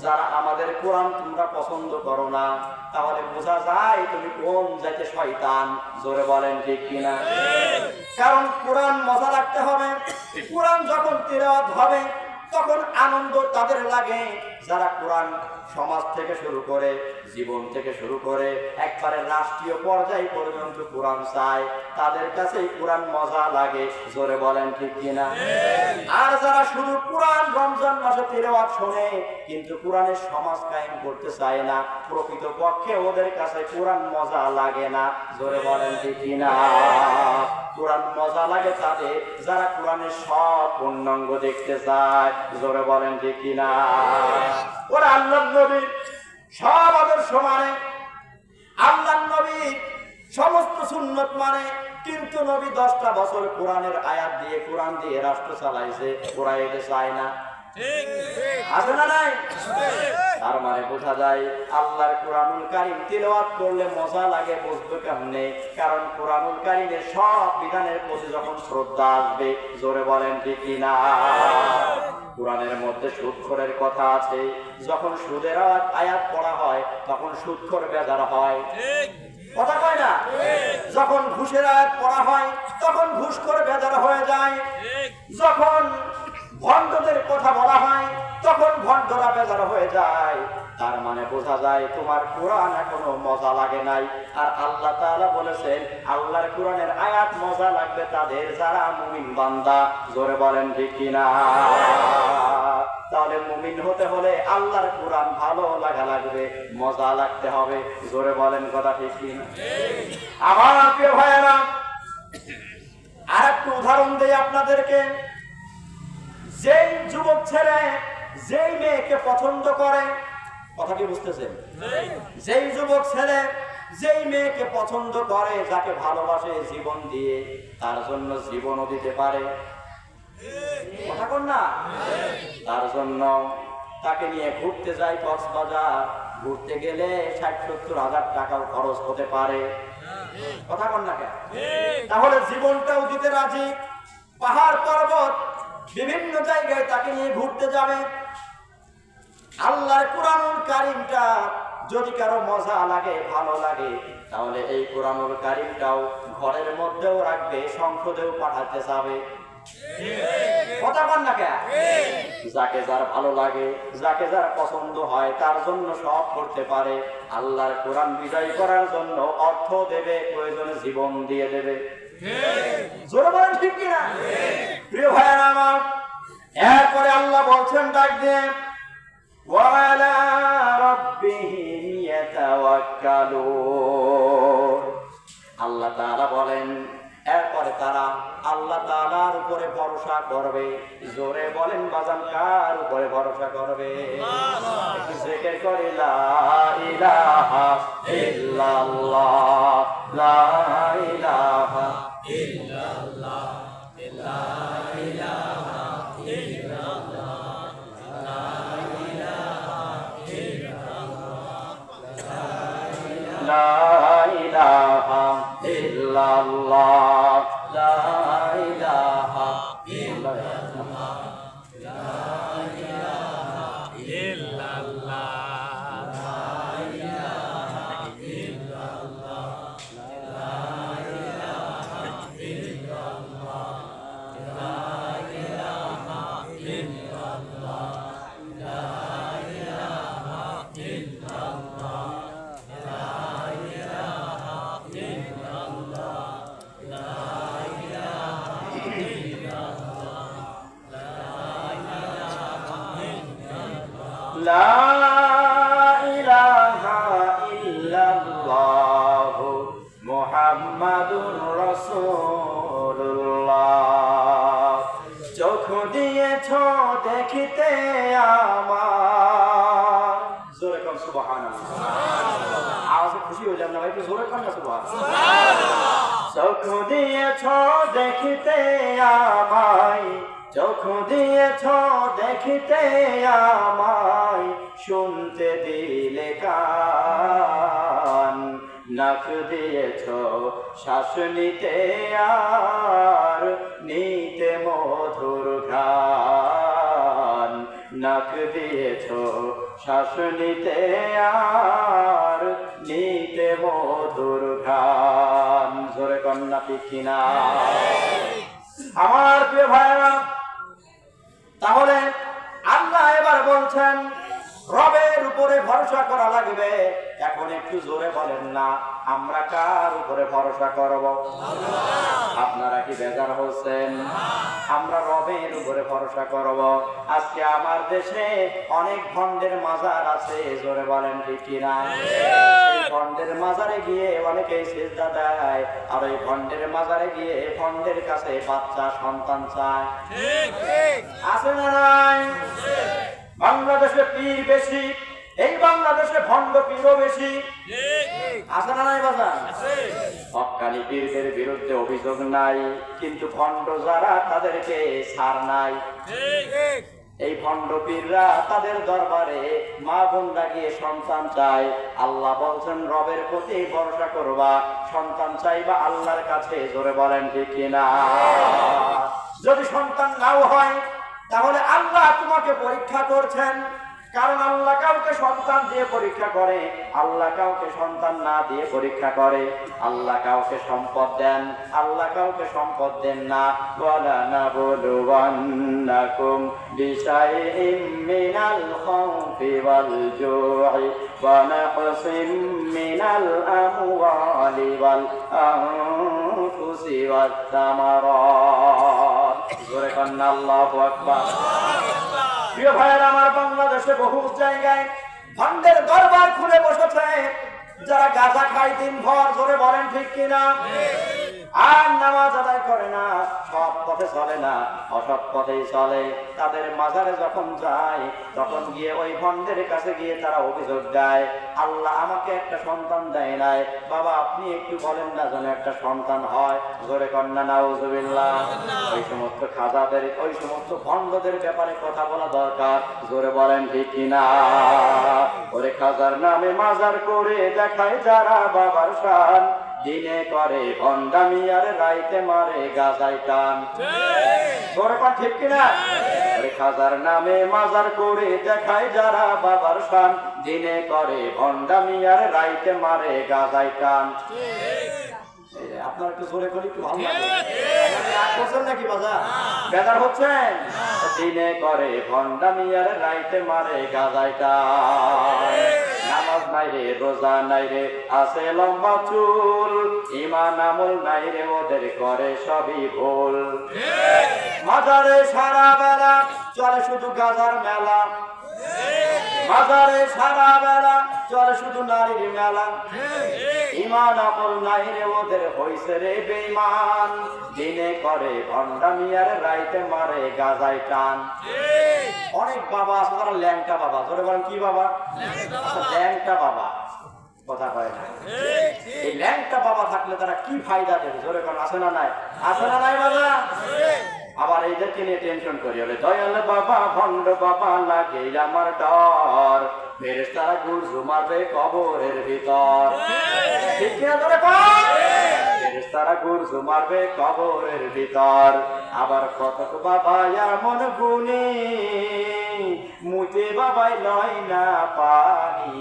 যারা আমাদের কোরআন তোমরা পছন্দ করো না, তাহলে বোঝা যায় তুমি কোন জাতে শয়তান। জোরে বলেন ঠিক কিনা? কারণ কোরআন মজা রাখতে হবে। কোরআন যখন তিলাওয়াত হবে তখন আনন্দ তাদের লাগে যারা কোরআন সমাজ থেকে শুরু করে, জীবন থেকে শুরু করে একবারে রাষ্ট্রীয় পর্যায় পর্যন্ত কোরআন চায়, তাদের কাছেই কোরআন মজা লাগে। জোরে বলেন ঠিক কিনা? আর যারা শুধু কোরআন রমজান মাসে তিলাওয়াত শোনে কিন্তু কোরআনের সমাজ কায়েম করতে চায় না, প্রকৃত পক্ষে ওদের কাছে কোরআন মজা লাগে না। জোরে বলেন ঠিক কিনা? কোরআন মজা লাগে তাদের যারা কোরআনের সব পূর্ণাঙ্গ দেখতে চায়। জোরে বলেন ঠিক কিনা? ওরা আল্লাহর নবীর সব আদর্শ মানে, আল্লাহর নবীর সমস্ত সুন্নত মানে, কিন্তু নবী 10টা বছর কোরআনের আয়াত দিয়ে, কোরআন দিয়ে রাষ্ট্র চালাইছে, ওরা এটা চায় না। আছে না নাই? তার মানে বোঝা যায় আল্লাহর কোরআনুল কারীম তিলাওয়াত করলে মজা লাগে, বুঝবে কেমনে? কারণ কোরআনুল কারীমের সব বিধানের প্রতি যখন শ্রদ্ধা আসবে। জোরে বলেন ঠিক কিনা? কোরআনের মধ্যে সুদখোরের কথা আছে, যখন সুদের আয়াত পড়া হয় তখন সুদখোর বেজার হয়, কথা কয় না? যখন ঘুষের আয়াত পড়া হয় তখন ঘুষখোর বেজার হয়ে যায়, যখন ভণ্ডদের কথা বলা হয় তখন ভণ্ডরা বেজার হয়ে যায়। তার মানে বোঝা যায় তোমার কোরআন এখনো মজা লাগে নাই। আর আল্লাহ তাআলা বলেছেন আল্লাহর কোরআনের আয়াত মজা লাগবে তাদের যারা মুমিন বান্দা। জোরে বলেন ঠিক কিনা? তাহলে মুমিন হতে হলে আল্লাহর কোরআন ভালো লাগা লাগবে, মজা লাগতে হবে। জোরে বলেন কথা ঠিক কিনা? আমার প্রিয় ভাইয়েরা, আর একটু উদাহরণ দেই আপনাদেরকে। যেই যুবক ছেলে যেই মেয়েকে পছন্দ করে, কথা কি বুঝতেছেন? যেই যুবক ছেলে যেই মেয়েকে পছন্দ করে, যাকে ভালোবাসে জীবন দিয়ে, তার জন্য জীবনও দিতে পারে, কথা কন না? তার জন্য তাকে নিয়ে ঘুরতে যায় কক্সবাজার, ঘুরতে গেলে 60-70 হাজার টাকাও খরচ হতে পারে, কথা কন না কেন? তাহলে জীবনটাও দিতে রাজি, পাহাড় পর্বত বিভিন্ন জায়গায় তাকে নিয়ে ঘুরতে যাবে। আল্লাহর কোরআনুল কারীমটা যদি কারো মজা লাগে, ভালো লাগে, তাহলে এই কোরআনুল কারীমটাও ঘরের মধ্যেও রাখবে, সংসদেও পাঠাতে যাবে, কথা বল না কেন? যাকে যার ভালো লাগে, যাকে যার পছন্দ হয়, তার জন্য সব করতে পারে। আল্লাহর কোরআন বিজয় করার জন্য অর্থ দেবে, প্রয়োজনে জীবন দিয়ে দেবে। জোরে বলেন ঠিক কিনা? প্রিয় ভাইয়েরা আমার, এরপরে আল্লাহ বলছেন ডাক দিয়ে, ওয়ালা রাব্বিহিম ইয়াতাওয়াক্কালুন। আল্লাহ তাআলা বলেন এরপরে তারা আল্লাহ তাআলার উপরে ভরসা করবে। জোরে বলেন বাজান, কার উপরে ভরসা করবে? একটু জিকির করে লা ইলাহা ইল্লাল্লাহ, লা ইলাহা ইল্লাল্লাহ, লা ইলাহা ইল্লাল্লাহ, লা ইলাহা ইল্লাল্লাহ, লা ইলাহা ইল্লাল্লাহ, লা ইলাহা ইল্লাল্লাহ, লা ইলাহা ইল্লাল্লাহ, লা ইলাহা ইল্লাল্লাহ, লা ইলাহা ইল্লাল্লাহ, লা ইলাহা ইল্লাল্লাহ, লা ইলাহা ইল্লাল্লাহ, লা ইলাহা ইল্লাল্লাহ, লা ইলাহা ইল্লাল্লাহ, লা ইলাহা ইল্লাল্লাহ, মুহাম্মাদুর রাসূলুল্লাহ। চোখ দিয়েছ দেখিতে আমার, জোরে কর সুবহানাল্লাহ। আওয়াজে খুশি হয়ে যান না ভাই, একটু জোরে কর না সুবহানাল্লাহ। চোখ দিয়েছ দেখিতে আমায়, চোখ দিয়েছ দেখিতে আমায়, শুনতে দিলে কান, নাক দিয়েছ শ্বাস নিতে আর নিতে মধুর ঘ্রাণ, নাক দিয়েছ শ্বাস নিতে আর নিতে মধুর ঘ্রাণ। জোরে কন্যা পিখিনা। আমার প্রিয় ভাইরা, তাহলে আল্লাহ এবার বলছেন রবের উপরে ভরসা করা লাগবে। এখন একটু জোরে বলেন না, আমরা কার উপরে ভরসা করব? আপনারা কি বেজার হচ্ছেন? আমরা রবের উপরে ভরসা করব। আজকে আমার দেশে অনেক ভণ্ডের মাজার আছে, জোরে বলেন ঠিক কিনা? ভণ্ডের মাজারে গিয়ে অনেকে সিজদা দেয়, আর ওই ভণ্ডের মাজারে গিয়ে ভণ্ডের কাছে বাচ্চা সন্তান চায়। আছে না নাই? বাংলাদেশে পীর বেশি, এই বাংলাদেশে ভণ্ড পীরও বেশি। আছে না নাই বাজার? হক্কানি পীরদের বিরুদ্ধে অভিযোগ নাই, কিন্তু ভণ্ড যারা তাদেরকে ছাড় নাই। এই ভণ্ড পীররা তাদের দরবারে মা বোনরা গিয়ে সন্তান চায়। আল্লাহ বলছেন রবের প্রতি ভরসা করবা, সন্তান চাইবা আল্লাহর কাছে। জোরে বলেন ঠিক কিনা? যদি সন্তান নাও হয় তাহলে আল্লাহ তোমাকে পরীক্ষা করছেন, কারণ আল্লাহ কাউকে সন্তান দিয়ে পরীক্ষা করে, আল্লাহ কাউকে সন্তান না দিয়ে পরীক্ষা করে। আল্লাহ কাউকে সম্পদ দেন, আল্লাহ কাউকে সম্পদ দেন না। ওয়ালা নাবলুওয়ান্নাকুম বিশাইইম মিনাল খাউফি ওয়াল জু'i ওয়া নাকসিম মিনাল আমওয়ালি ওয়াল আনফুসি ওয়াত সামারাত। জোরে কান্না আল্লাহু আকবার। প্রিয় ভাইয়েরা আমার, বাংলাদেশে বহু জায়গায় ভণ্ডের দরবার খুলে বসেছে, যারা গাঁজা খায় দিন ভর। জোরে বলেন ঠিক কিনা? আর নামাজ আদায় করে না, সৎ পথে চলে না, অসৎ পথেই চলে। তাদের মাজারে যখন যায় তখন গিয়ে ওই ভণ্ডের কাছে গিয়ে তারা অভিযোগ দেয়, আল্লাহ আমাকে একটা সন্তান দেয় নাই, বাবা আপনি একটু বলেন না যেন একটা সন্তান হয়। জোরে কন্যা নাউজুবিল্লাহ। ওই সমস্ত খাজাদের, ওই সমস্ত ভণ্ডদের ব্যাপারে কথা বলা দরকার। জোরে বলেন ঠিক কিনা? ওরে খাজার নামে মাজার করে দেখায় যারা বাবার শান, দিনে করে ভণ্ডামি আর রাইতে মারে গাজায় টান। জোরে কন ঠিক কিনা? খাজার নামে মাজার করে দেখায় যারা বাবার শান, দিনে করে ভণ্ডামি আর রাইতে মারে গাজায় টান। আপনার একটু জোরে করে একটু ভালো লাগে করছেন নাকি বাজা? বেদার হচ্ছেন? দিনে করে ভণ্ডামি আর রাইতে মারে গাজায় টান। নামাজ নাই রে, রোজা নাই রে, আছে লম্বা চুল, ঈমান আমল নাই রে, ওদের করে সবই ভুল। মাজারে সারা বেলা চলে শুধু গাজার মেলা, মাজারে সারা বেলা চলে শুধু নারীর মেলা। ঈমান আমল নাই রে, ওদের হইছে রে বেঈমান, দিনে করে ভণ্ডামি আর রাইতে মারে গাজায় টান। অনেক বাবা আছে তারা ল্যাংটা বাবা। ধরে বলেন কি বাবা? ল্যাংটা বাবা। কথা কয় না। এই ল্যাংটা বাবা থাকলে তারা কি ফায়দা দেবে? জোরে কোন আছে না নাই? আছে না নাই বাবা? আবার এইদেরকে নিয়ে টেনশন করি, বলে দয়াল বাবা ভণ্ড বাবা লাগে আমার ডর, ফেরেশতারা গুরজু মারবে কবরের ভিতর। ঠিক কিনা? ধরে ফেরেশতারা গুরজু মারবে কবরের ভিতর। আবার কতক বাবা এমন গুণী, মুতে বাবাই লয় না পানি।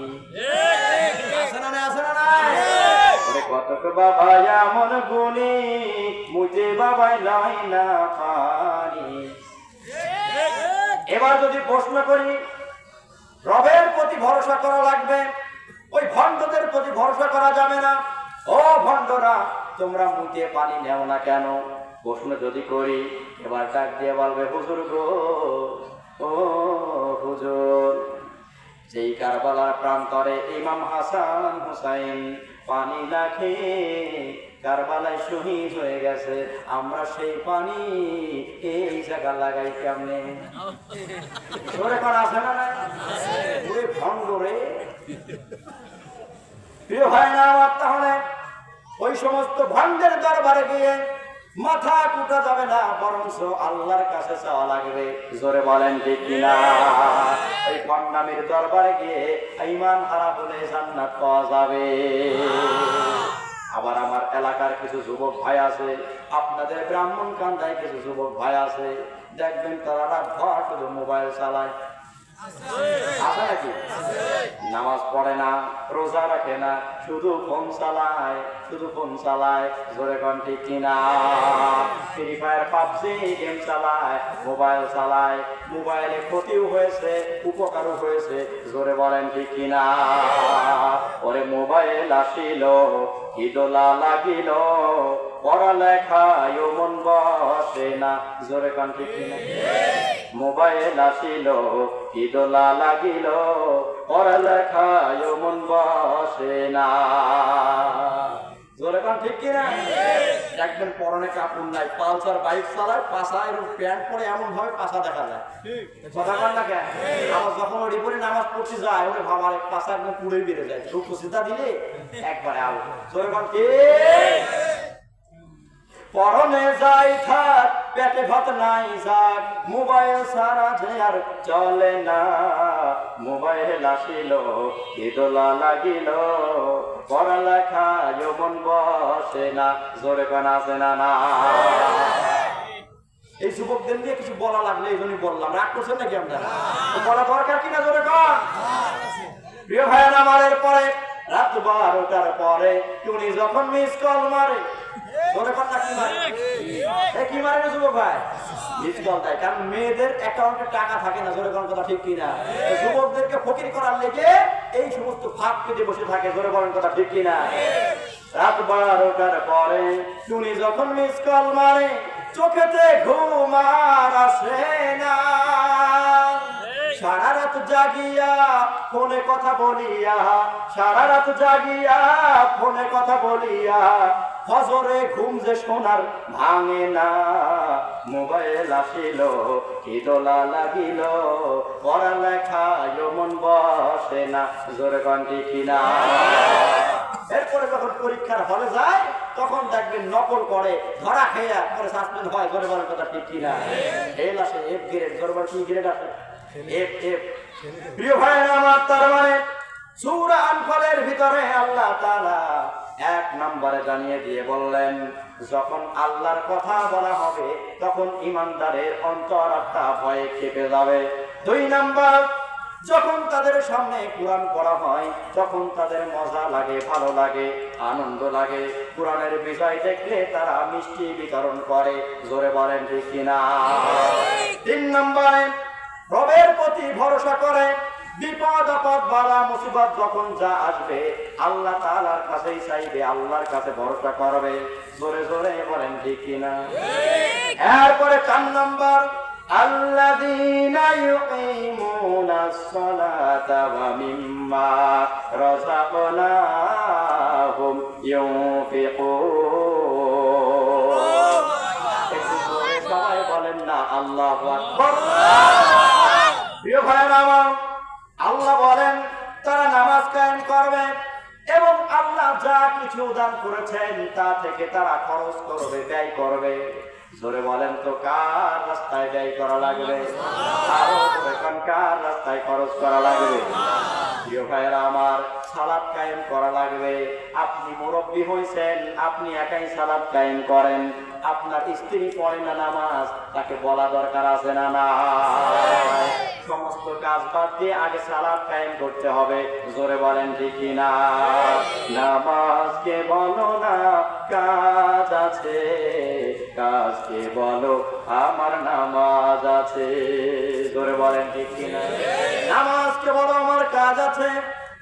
আছে না নাই? আছে না নাই? কতক বাবা এমন গুণী, মুতে বাবাই লয় না পানি। এবার যদি প্রশ্ন করি, রবের প্রতি ভরসা করা লাগবে, ওই ভণ্ডদের প্রতি ভরসা করা যাবে না। ও ভণ্ডরা, তোমরা মুতে পানি নেও না কেন? প্রশ্ন যদি করি, এবার ডাক দিয়ে বলবে, হুজুর গো, ও হুজুর, যেই কারবালার প্রান্তরে ইমাম হাসান হুসাইন পানি না খেয়ে কারবালায় শহীদ হয়ে গেছে, আমরা সেই পানি এই জায়গা লাগাই কেমনে? ধরে করা আছে না? পুরে ভণ্ড রে। প্রিয় ভাই না আমার, তাহলে ওই সমস্ত ভণ্ডের দরবারে গিয়ে মাথা কুটা যাবে না, বরঞ্চ আল্লাহর কাছে চাওয়া লাগবে। জোরে বলেন ঠিক কিনা? ওই ভণ্ডামির দরবারে গিয়ে ঈমান হারা হলে জান্নাত পাওয়া যাবে। আবার আমার এলাকার কিছু যুবক ভাই আছে, আপনাদের ব্রাহ্মণকান্দায় কিছু যুবক ভাই আছে, দেখবেন তারা রাতভর শুধু মোবাইল চালায়। আছে নাকি? নামাজ পড়ে না, রোজা রাখে না, শুধু ফোন চালায়, শুধু ফোন চালায়। জোরে কোন ঠিক কিনা? ফ্রি ফায়ার, পাবজি গেম চালায়, মোবাইল চালায়। মোবাইলে ক্ষতিও হয়েছে, উপকারও হয়েছে। জোরে বলেন ঠিক কিনা? ওরে মোবাইল আসিল, ইদোলা লাগিল, পড়ালেখায় মন বসে না। জোরে কোন ঠিক কিনা? মোবাইল আসিল, ইদোলা লাগিল, পড়ালেখায় মন বসে না। জোরে কোন ঠিক কিনা? দেখবেন পরনে কাপড় নাই, পালসার বাইক চালায়, পাশায় প্যান্ট পরে এমন ভাবে পাশা দেখা যায়। কথা কন না কেন? আমার যখন ওর উপরে নামাজ পড়তে যায়, ওরে ভাবার পাশা একদম পুড়ে বেড়ে যায়। রুকু সিধা দিলে একবারে আউট। জোরে কোন ঠিক? পরনে যাই থাক, পেটে ভাত নাই যাক, মোবাইল সারা যে আর চলে না। মোবাইল আসিল, ইদোলা লাগিল, পড়ালেখায় মন বসে না। জোরে কোন আছে না? না। এই যুবকদের নিয়ে কিছু বলা লাগলে এই জন্যই বললাম। রাগ করছেন নাকি আপনারা? বলা দরকার কিনা? জোরে কোন? প্রিয় ভাইয়ের আমার, পরে রাত 12টার পরে টুনি যখন মিস কল মারে, জোরে কোন না কি মারে? কি মারে না যুবক ভাই? মিস কল দেয়। কারণ মেয়েদের অ্যাকাউন্টে টাকা থাকে না। জোরে কোন কথা ঠিক কিনা? যুবকদেরকে ফকির করার লেগে এই সমস্ত ফাঁক পেতে বসে থাকে। জোরে বলেন কথা ঠিক কিনা? রাত 12টার পরে টুনি যখন মিস কল মারে, চোখেতে ঘুম আর আসে না। সারা রাত জাগিয়া ফোনে কথা বলিয়া, সারা রাত জাগিয়া ফোনে কথা বলিয়া, ফজরে ঘুম যে সোনার ভাঙে না। মোবাইল আসিল, ইদোলা লাগিল, পড়ালেখায় মন বসে না। জোরে কোন ঠিক কিনা? এরপরে যখন পরীক্ষার হলে যায়, তখন দেখবেন নকল করে, ধরা খেয়ে পরে সাসপেন্ড হয়। জোরে বলেন কথা ঠিক কিনা? ফেল আসে, এফ গ্রেড। জোরে বলেন কি গ্রেড আসে? F F. প্রিয় ভাইরা আমার, তার মানে সূরা আনফালের ভিতরে আল্লাহ তাআলা 1 নম্বরে জানিয়ে দিয়ে বললেন, যখন আল্লাহর কথা বলা হবে তখন ঈমানদারের অন্তর আত্মা ভয়ে কেঁপে যাবে। 2 নম্বর, যখন তাদের সামনে কোরআন পড়া হয় তখন তাদের মজা লাগে, ভালো লাগে, আনন্দ লাগে। কোরআনের বিষয় দেখলে তারা মিষ্টি বিতরণ করে। জোরে বলেন ঠিক কিনা? 3 নম্বরে, রবের প্রতি ভরসা করে। বিপদ আপদ বালা মুসিবত যখন যা আসবে আল্লাহ তাআলার কাছেই চাইবে, আল্লাহর কাছে ভরসা করবে। জোরে জোরে বলেন ঠিক কিনা? এরপরে 4 নম্বর, আল্লাযীনা ইউকিমুনাস সালাতা ওয়া মিম্মা রাযাকনাহুম ইউনফিকুন। একটু জোরে সবাই বলেন না আল্লাহু আকবার। প্রিয় ভাইরা আমার, আল্লাহ বলেন তারা নামাজ কায়েম করবে এবং আল্লাহ যা কিছু দান করেছেন তা থেকে তারা খরচ করবে, ব্যয় করবে। জোরে বলেন তো কার রাস্তায় ব্যয় করা লাগবে? আরো জোরে কোন কার রাস্তায় খরচ করা লাগবে? প্রিয় ভাইরা আমার, সালাত কায়েম করা লাগবে। আপনি মুরব্বী হয়েছেন, আপনি একাই সালাত কায়েম করেন। আপনার স্ত্রী পড়ে না নামাজ, তাকে বলা দরকার আছে না? না। সমস্ত কাজ বাদ দিয়ে আগে সালাত কায়েম করতে হবে। জোরে বলেন ঠিক কিনা? নামাজকে বলো না কাজ আছে, কাজকে বলো আমার নামাজ আছে। জোরে বলেন ঠিক কিনা? নামাজকে বলো আমার কাজ আছে,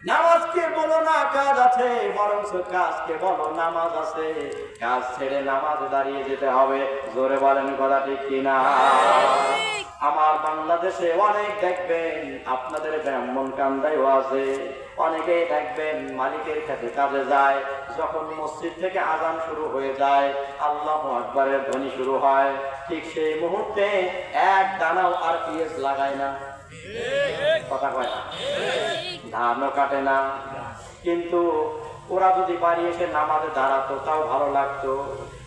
নামাজকে বলো না কাজ আছে, বরং কাজকে বলো নামাজ আছে। কাজ ছেড়ে নামাজে দাঁড়িয়ে যেতে হবে। জোরে বলেন কথা ঠিক কিনা? আমার বাংলাদেশে অনেক দেখবেন, আপনাদের ব্রাহ্মণকান্দায়ও আছে, অনেকেই দেখবেন মালিকের কাছে কাজে যায়। যখন মসজিদ থেকে আযান শুরু হয়ে যায়, আল্লাহু আকবারের ধ্বনি শুরু হয়, ঠিক সেই মুহূর্তে এক দানাও আর পিএস লাগায় না। কথা কয় না, ধানও কাটে না, কিন্তু ওরা যদি বাড়ি এসে নামাজে দাঁড়াতো তাও ভালো লাগতো,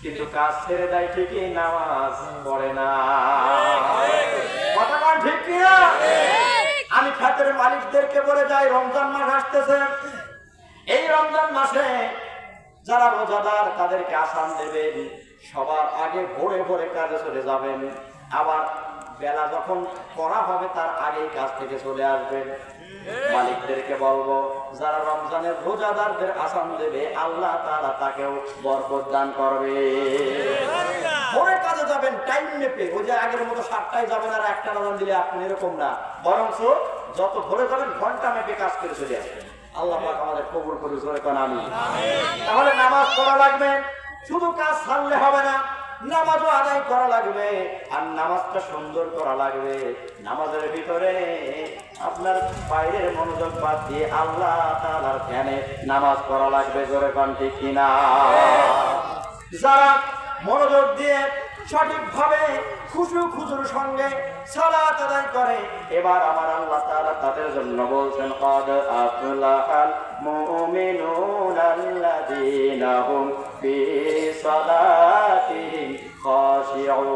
কিন্তু কাজ ছেড়ে দেয় ঠিকই, নামাজ পড়ে না। কথা বল ঠিক কিনা? আমি খাতের মালিকদেরকে বলে যাই, রমজান মাস আসতেছে, এই রমজান মাসে যারা রোজাদার তাদেরকে আসান দেবেন, সবার আগে ভোরে ভোরে কাজে চলে যাবেন, আবার বেলা যখন করা হবে তার আগেই কাজ থেকে চলে আসবেন। মালিকদেরকে বলবো, যারা রমজানের রোজাদারদের আসান দেবে আল্লাহ তাআলা তাকেও বরকত দান করবে। ভোরে কাজে যাবেন, টাইম মেপে, ওই যে আগের মতো 7টায় যাবেন আর 1টা আজান দিলে আপনি এরকম না, বরঞ্চ যত ভোরে যাবেন ঘন্টা মেপে কাজ করে চলে আসবেন। আল্লাহ পাক আমাদের কবুল করুন, জোরে কোন আমিন। তাহলে নামাজ পড়া লাগবে, শুধু কাজ ছাড়লে হবে না, নামাজও আদায় করা লাগবে, আর নামাজটা সুন্দর করা লাগবে। নামাজের ভিতরে আপনার বাইরের মনোযোগ বাদ দিয়ে আল্লাহ তাআলার ধ্যানে নামাজ পড়া লাগবে, জোরে কোন ঠিক কিনা? যারা মনোযোগ দিয়ে সঠিকভাবে খুশু খুজুর সঙ্গে সালাত আদায় করে, এবার আমার আল্লাহ তাআলা তাদের জন্য বলছেন, ক্বাদ আফলাহাল মুমিনুনা আল্লাযীনা হুম ফি সালাতিহিম খাশিউন।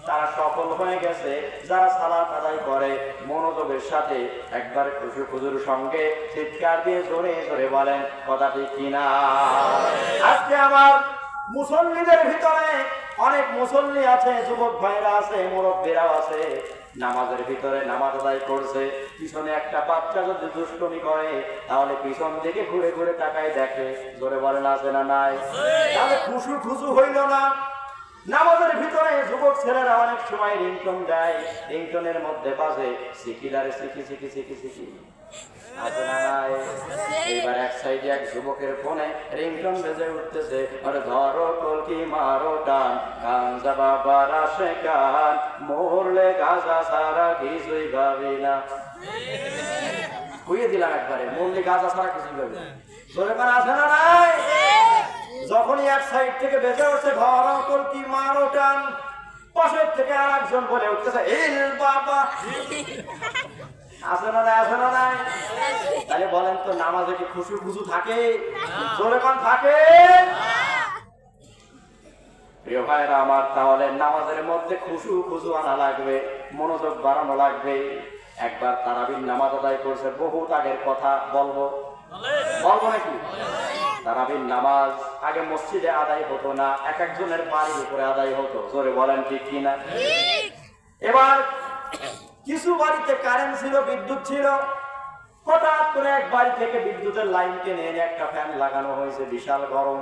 তারা সফল হয়ে গেছে যারা সালাত আদায় করে মনোযোগের সাথে, একবার খুশু খুজুর সঙ্গে চিৎকার দিয়ে জোরে জোরে বলেন, কথা ঠিক কিনা? আজকে আমার মুসল্লিদের ভিতরে অনেক মুসল্লি আছে, যুবক ভাইরা আছে, মুরব্বীরাও আছে, নামাজের ভিতরে নামাজ আদায় করছে, পিছনে একটা বাচ্চা যদি দুষ্টুমি করে তাহলে পিছন দিকে ঘুরে ঘুরে তাকায় দেখে, জোরে বলেন আছে না নাই? তাহলে খুশু খুশু হইল না। নামাজের ভিতরে যুবক ছেলেরা অনেক সময় রিংটোন দেয়, রিংটোনের মধ্যে বাজে সিকিলারে সিকি সিকি সিকি সিকি, আছে না নাই? এইবার এক সাইডে এক যুবকের ফোনে রিংটোন বেজে উঠতেছে, আরে ধরো কলকি মারো টান, গাঞ্জা বাবার আসে কান, মরলে গাঁজা সারা কিছুই ভাবি না। কইয়ে দিলাম একবারে, মরলে গাঁজা সারা কিছুই ভাবি না, জোরে করে আছে না নাই? যখনই এক সাইড থেকে বেজে উঠছে ধরো কলকি মারো টান, পাশের থেকে আর একজন বলে উঠতেছে, এল বাবা, আছে না নাই? আছে না নাই? তাহলে বলেন তো, নামাজে কি খুশু খুশু থাকে? জোরে কোন থাকে? প্রিয় ভাইরা আমার, তাহলে নামাজের মধ্যে খুশু খুশু আনা লাগবে, মনোযোগ বাড়ানো লাগবে। একবার তারাবির নামাজ আদায় করছে, বহুত আগের কথা, বলবো নাকি? তারাবির নামাজ আগে মসজিদে আদায় হতো না, এক একজনের বাড়ির উপরে আদায় হতো, জোরে বলেন ঠিক কিনা? এবার কিছু বাড়িতে কারেন্ট ছিল, বিদ্যুৎ ছিল, হঠাৎ করে এক বাড়ি থেকে বিদ্যুতের লাইন টেনে এনে একটা ফ্যান লাগানো হয়েছে, বিশাল গরম।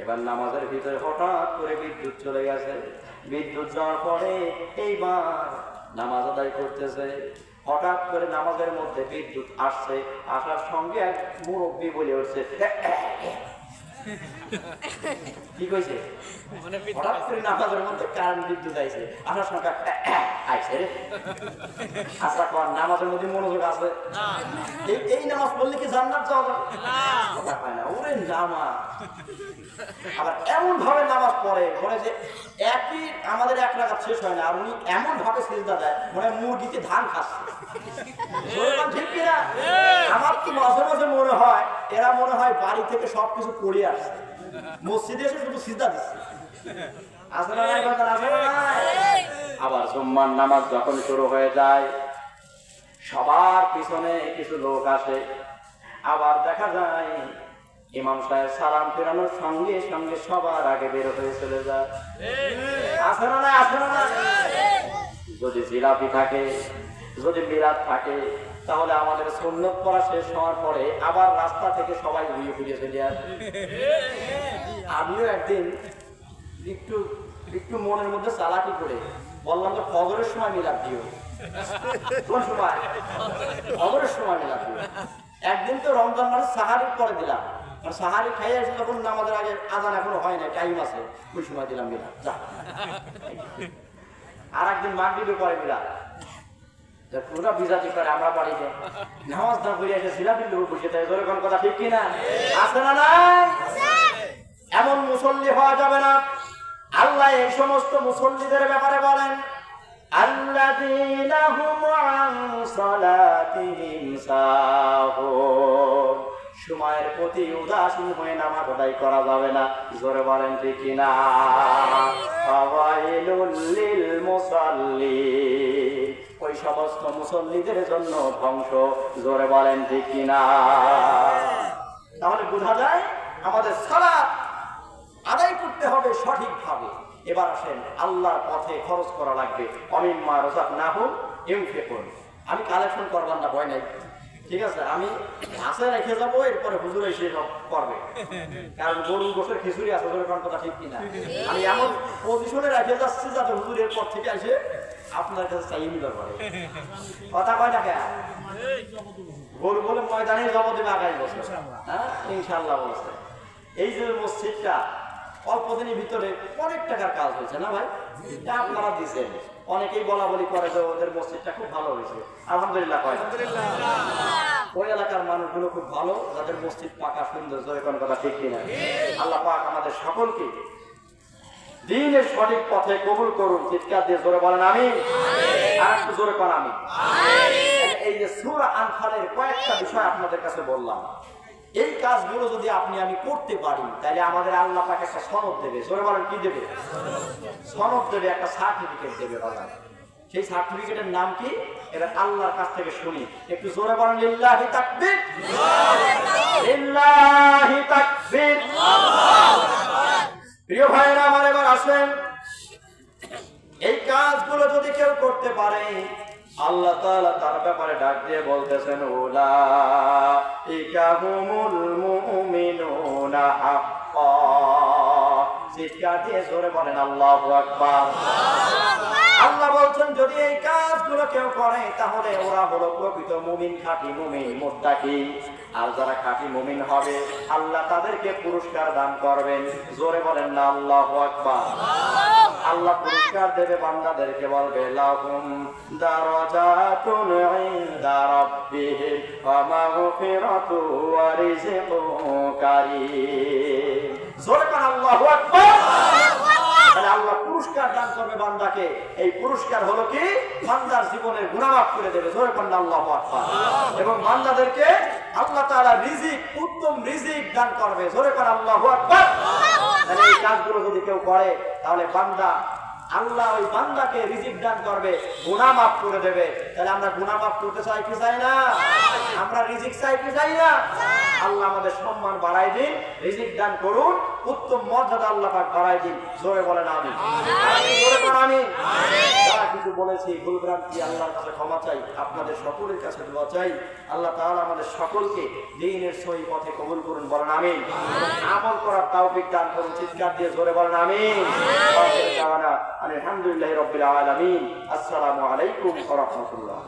এবার নামাজের ভিতরে হঠাৎ করে বিদ্যুৎ চলে গেছে, বিদ্যুৎ যাওয়ার পরে এইবার নামাজ আদায় করতেছে, হঠাৎ করে নামাজের মধ্যে বিদ্যুৎ আসছে, আসার সঙ্গে এক মুরব্বী বলে উঠছে, কি কইছে? হঠাৎ করে নামাজের মধ্যে কারেন্ট বিদ্যুৎ আইছে, আসার সঙ্গে আইছে রে। আচ্ছা কোন নামাজের মধ্যে মনোযোগ আছে? এই নামাজ পড়লে কি জান্নাত যাওয়া যাবে? কথা পায় না, ওরে নামাজ আবার এমন ভাবে নামাজ পড়ে মনে যে একই আমাদের এক রাকাত শেষ হয় না, আর উনি এমন ভাবে সিজদা দেয় মনে মুরগিতে ধান খাচ্ছে, ঠিক কিনা? আমার তো মাঝে মাঝে মনে হয় এরা মনে হয় বাড়ি থেকে সবকিছু পড়ে আসছে, মসজিদে এসে শুধু সিজদা দিচ্ছে। আছে না নাই? আছে না নাই? আবার জুম্মার নামাজ যখন শুরু হয়ে যায়, সবার পিছনে কিছু লোক আসে, আবার দেখা যায় ইমাম সাহেব সালাম ফেরানোর সঙ্গে সঙ্গে সবার আগে বের হয়ে চলে যায়। আছে না নাই? আছে না নাই? যদি জিলাপি থাকে, যদি মিলাদ থাকে, তাহলে আমাদের সুন্নত পড়া শেষ হওয়ার পরে আবার রাস্তা থেকে সবাই ঘুরিয়ে ফিরিয়ে চলে আসে। আমিও একদিন একটু মনের মধ্যে চালাকি করে বললাম যে ফজরের সময় মিলাদ দিও। কোন সময়? ফজরের সময় মিলাদ দিও। একদিন তো রমজান মাসে সাহারির পরে দিলাম, সাহারি খাইয়ে আসে যখন আমাদের আগে আজান এখনো হয় না, টাইম আছে, ওই সময় দিলাম মিলাদ। যা। আর একদিন মাগরিবের পরে মিলাদ, পুরা বিজাতি করে আমরা বাড়িতে নামাজ না পড়ে এসে সিলাপির লোক বসে থাকে, যখন কথা ঠিক কিনা? আছে না নাই? এমন মুসল্লি হওয়া যাবে না। আল্লাহ এই সমস্ত মুসল্লিদের ব্যাপারে বলেন, আল্লাযীনা হুম আন সালাতিহিম সাহুন, সময়ের প্রতি উদাসীন হয়ে নামাজ আদায় করা যাবে না। জোরে বলেন ঠিক কিনা? ফাওয়াইলুল লিল মুসাল্লিন, ওই সমস্ত মুসল্লিদের জন্য ধ্বংস। জোরে বলেন ঠিক কিনা? তাহলে বোঝা যায় আমাদের সালাত আদায় করতে হবে সঠিকভাবে। এবার আসেন, আল্লাহর পথে খরচ করা লাগবে। অমিম্মা রাযাকনাহুম ইউনফিকুন। আমি কালেকশন করবার না, ভয় নাই, ঠিক আছে? আমি হাসে রেখে যাবো, এরপরে হুজুর এসে করবে, কারণ গরুর গোশের খিচুড়ি আছে। কোন কথা ঠিক কিনা? আমি এমন পজিশনে রেখে যাচ্ছি যাতে হুজুর এরপর থেকে এসে আপনার কাছে চাইয়ে নিতে পারে। কথা কয় না কেন? গরু বলে ময়দানে জব দেবে আগামী বছর, হ্যাঁ ইনশাল্লাহ বলছে। এই যে মসজিদটা অল্প দিনের ভিতরে অনেক টাকার কাজ হয়েছে না ভাই? এটা আপনারা দিচ্ছেন। অনেকেই বলা বলি করে যে ওদের মসজিদটা খুব ভালো হয়েছে। আলহামদুলিল্লাহ কয়। ওই এলাকার মানুষগুলো খুব ভালো, যাদের মসজিদ পাকা সুন্দর। জয় কোন কথা ঠিক কিনা? আল্লাহ পাক আমাদের সকলকে দ্বীনের সঠিক পথে কবুল করুন। চিৎকার দিয়ে জোরে বলেন আমিন। আর একটু জোরে করেন আমিন। এই যে সূরা আনফালের কয়েকটা বিষয় আপনাদের কাছে বললাম, এই কাজগুলো যদি আপনি আমি করতে পারি তাহলে আমাদের আল্লাহ পাক একটা সনদ দেবে। জোরে বলেন কি দেবে? সনদ দেবে, একটা সার্টিফিকেট দেবে। বাবা, সেই সার্টিফিকেটের নাম কি? এটা আল্লাহর কাছ থেকে শুনি। একটু জোরে বলেন লিল্লাহি তাকবীর, লিল্লাহি তাকবীর। প্রিয় ভাইরা আমার, এবার আসেন, এই কাজগুলো যদি কেউ করতে পারে আল্লাহ তাআলা তার ব্যাপারে ডাক দিয়ে বলতেছেন উলাইকা হুমুল মুমিনুনা হাক্কা। চিৎকার দিয়ে জোরে বলেন আল্লাহু আকবার। আল্লাহ বলছেন যদি এই কাজগুলো কেউ করে তাহলে ওরা হলো প্রকৃত মুমিন, খাঁটি মুমিন, মুত্তাকি। আর যারা খাঁটি মুমিন হবে আল্লাহ তাদেরকে পুরস্কার দান করবেন। জোরে বলেন না আল্লাহু আকবার। আল্লাহ পুরস্কার দেবে, বান্দাদেরকে বলবে লাহুম দারাজাতুন ইনদা রাব্বিহিম ওয়া মাগফিরাতু ওয়া রিজকুন কারীম। জোরে বলেন আল্লাহু আকবার। তাহলে আল্লাহ পুরস্কার দান করবে বান্দাকে। এই পুরস্কার হলো কি? বান্দার জীবনের গুনাহ মাফ করে দেবে। জোরে বলেন আল্লাহু আকবার। এবং বান্দাদেরকে আল্লাহ তাআলা রিজিক, উত্তম রিজিক দান করবে। জোরে বলেন আল্লাহু আকবার। তাহলে এই কাজগুলো যদি কেউ করে তাহলে বান্দা, আল্লাহ ওই বান্দাকে রিজিক দান করবে, গুনাহ মাফ করে দেবে। তাহলে আমরা গুনাহ মাফ করতে চাই কি চাই না? আমরা রিজিক চাই কি চাই না? আল্লাহ আমাদের সম্মান বাড়াই দিন, রিজিক দান করুন, উত্তম মর্যাদা আল্লাহ পাক বাড়াই দিন। জোরে বলেন আমিন। জোরে বলেন আমিন। যারা কিছু বলেছি ভুল ভ্রান্তি, আল্লাহর কাছে ক্ষমা চাই, আপনাদের সকলের কাছে দোয়া চাই। আল্লাহ তাআলা আমাদের সকলকে দ্বীনের সহি পথে কবুল করুন। বলেন আমিন। আমল করার তৌফিক দান করুন। চিৎকার দিয়ে জোরে বলেন আমিন। আলহামদুলিল্লাহি রাব্বিল আলামিন। আসসালামু আলাইকুম ওয়া রাহমাতুল্লাহ।